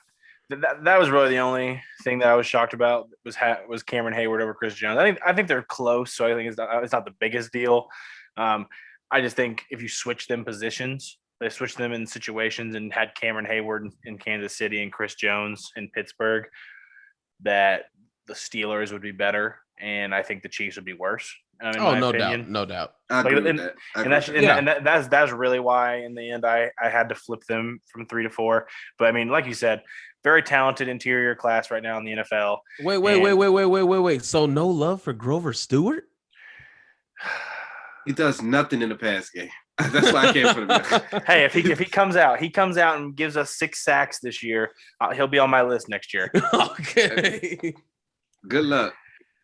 That was really the only thing that I was shocked about was Cameron Hayward over Chris Jones. I think they're close, so I think it's not the biggest deal. I just think if you switch them positions, they switched them in situations and had Cameron Hayward in Kansas City and Chris Jones in Pittsburgh, that the Steelers would be better, and I think the Chiefs would be worse. In my opinion. no doubt. I agree with that. And that's really why in the end I had to flip them from 3 to 4. But I mean, like you said, very talented interior class right now in the NFL. Wait. So no love for Grover Stewart? He does nothing in the pass game. That's why I can't put him. Hey, if he comes out and gives us 6 sacks this year, he'll be on my list next year. Okay. Good luck.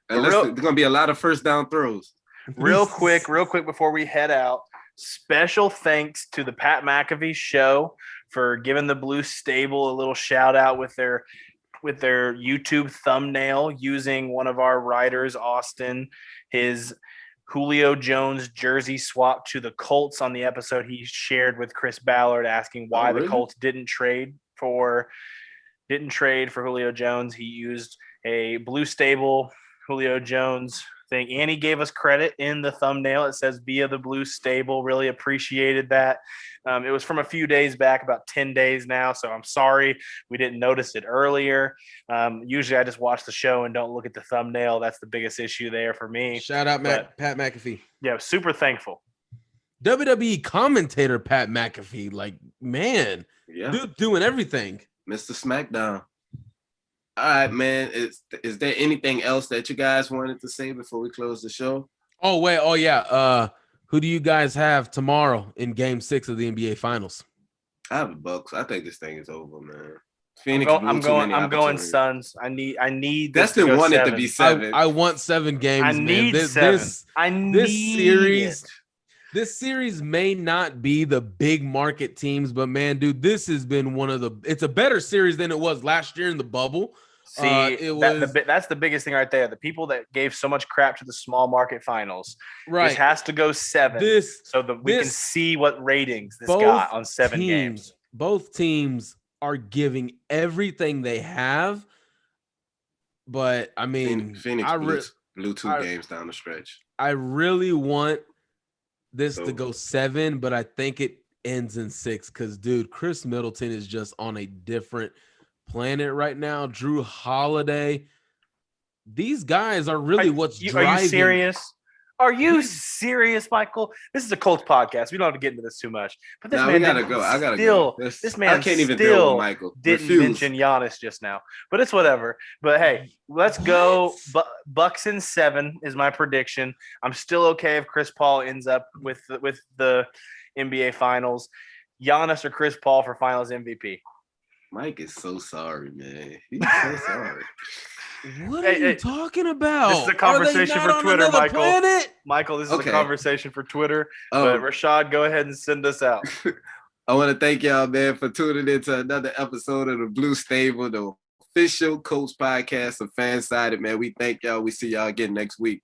Unless there's going to be a lot of first down throws. Real quick before we head out, special thanks to the Pat McAfee show for giving the Blue Stable a little shout out with their YouTube thumbnail, using one of our writers, Austin, his Julio Jones jersey swap to the Colts on the episode he shared with Chris Ballard, asking why the Colts didn't trade for Julio Jones. He used a Blue Stable Julio Jones thing, and he gave us credit in the thumbnail. It says via the Blue Stable. Really appreciated that. It was from a few days back, about 10 days now, so I'm sorry we didn't notice it earlier. Usually I just watch the show and don't look at the thumbnail. That's the biggest issue there for me. Shout out Pat McAfee. Yeah, super thankful. WWE commentator Pat McAfee, like, man, dude doing everything. Mr. SmackDown. All right, man. Is there anything else that you guys wanted to say before we close the show? Oh yeah. Who do you guys have tomorrow in Game 6 of the NBA Finals? I have the Bucks. I think this thing is over, man. Phoenix. I'm going Suns. I need. Destin wanted it to be 7. I want 7 games. I need 7. This series may not be the big market teams, but man, dude, this has been it's a better series than it was last year in the bubble. See, that's the biggest thing right there. The people that gave so much crap to the small market finals, right? This has to go 7 so that we can see what ratings this got on 7 games. Both teams are giving everything they have, but I mean, Phoenix blew 2 games down the stretch. I really want this to go 7, but I think it ends in 6 because, dude, Chris Middleton is just on a different planet right now. Drew Holiday. These guys are really what's driving. Are you serious? Are you serious, Michael? This is a Colts podcast. We don't have to get into this too much. But this man, we gotta go. I gotta go. This man, I can't even deal with Michael. Didn't mention Giannis just now, but it's whatever. But hey, let's go. Bucks in 7 is my prediction. I'm still okay if Chris Paul ends up with the NBA Finals. Giannis or Chris Paul for Finals MVP. Mike is so sorry, man. He's so sorry. What are you talking about? This is a conversation for Twitter, Michael. Planet? Michael, this is a conversation for Twitter. But Rashad, go ahead and send us out. I want to thank y'all, man, for tuning into another episode of the Blue Stable, the official Colts podcast of Fansided, man. We thank y'all. We see y'all again next week.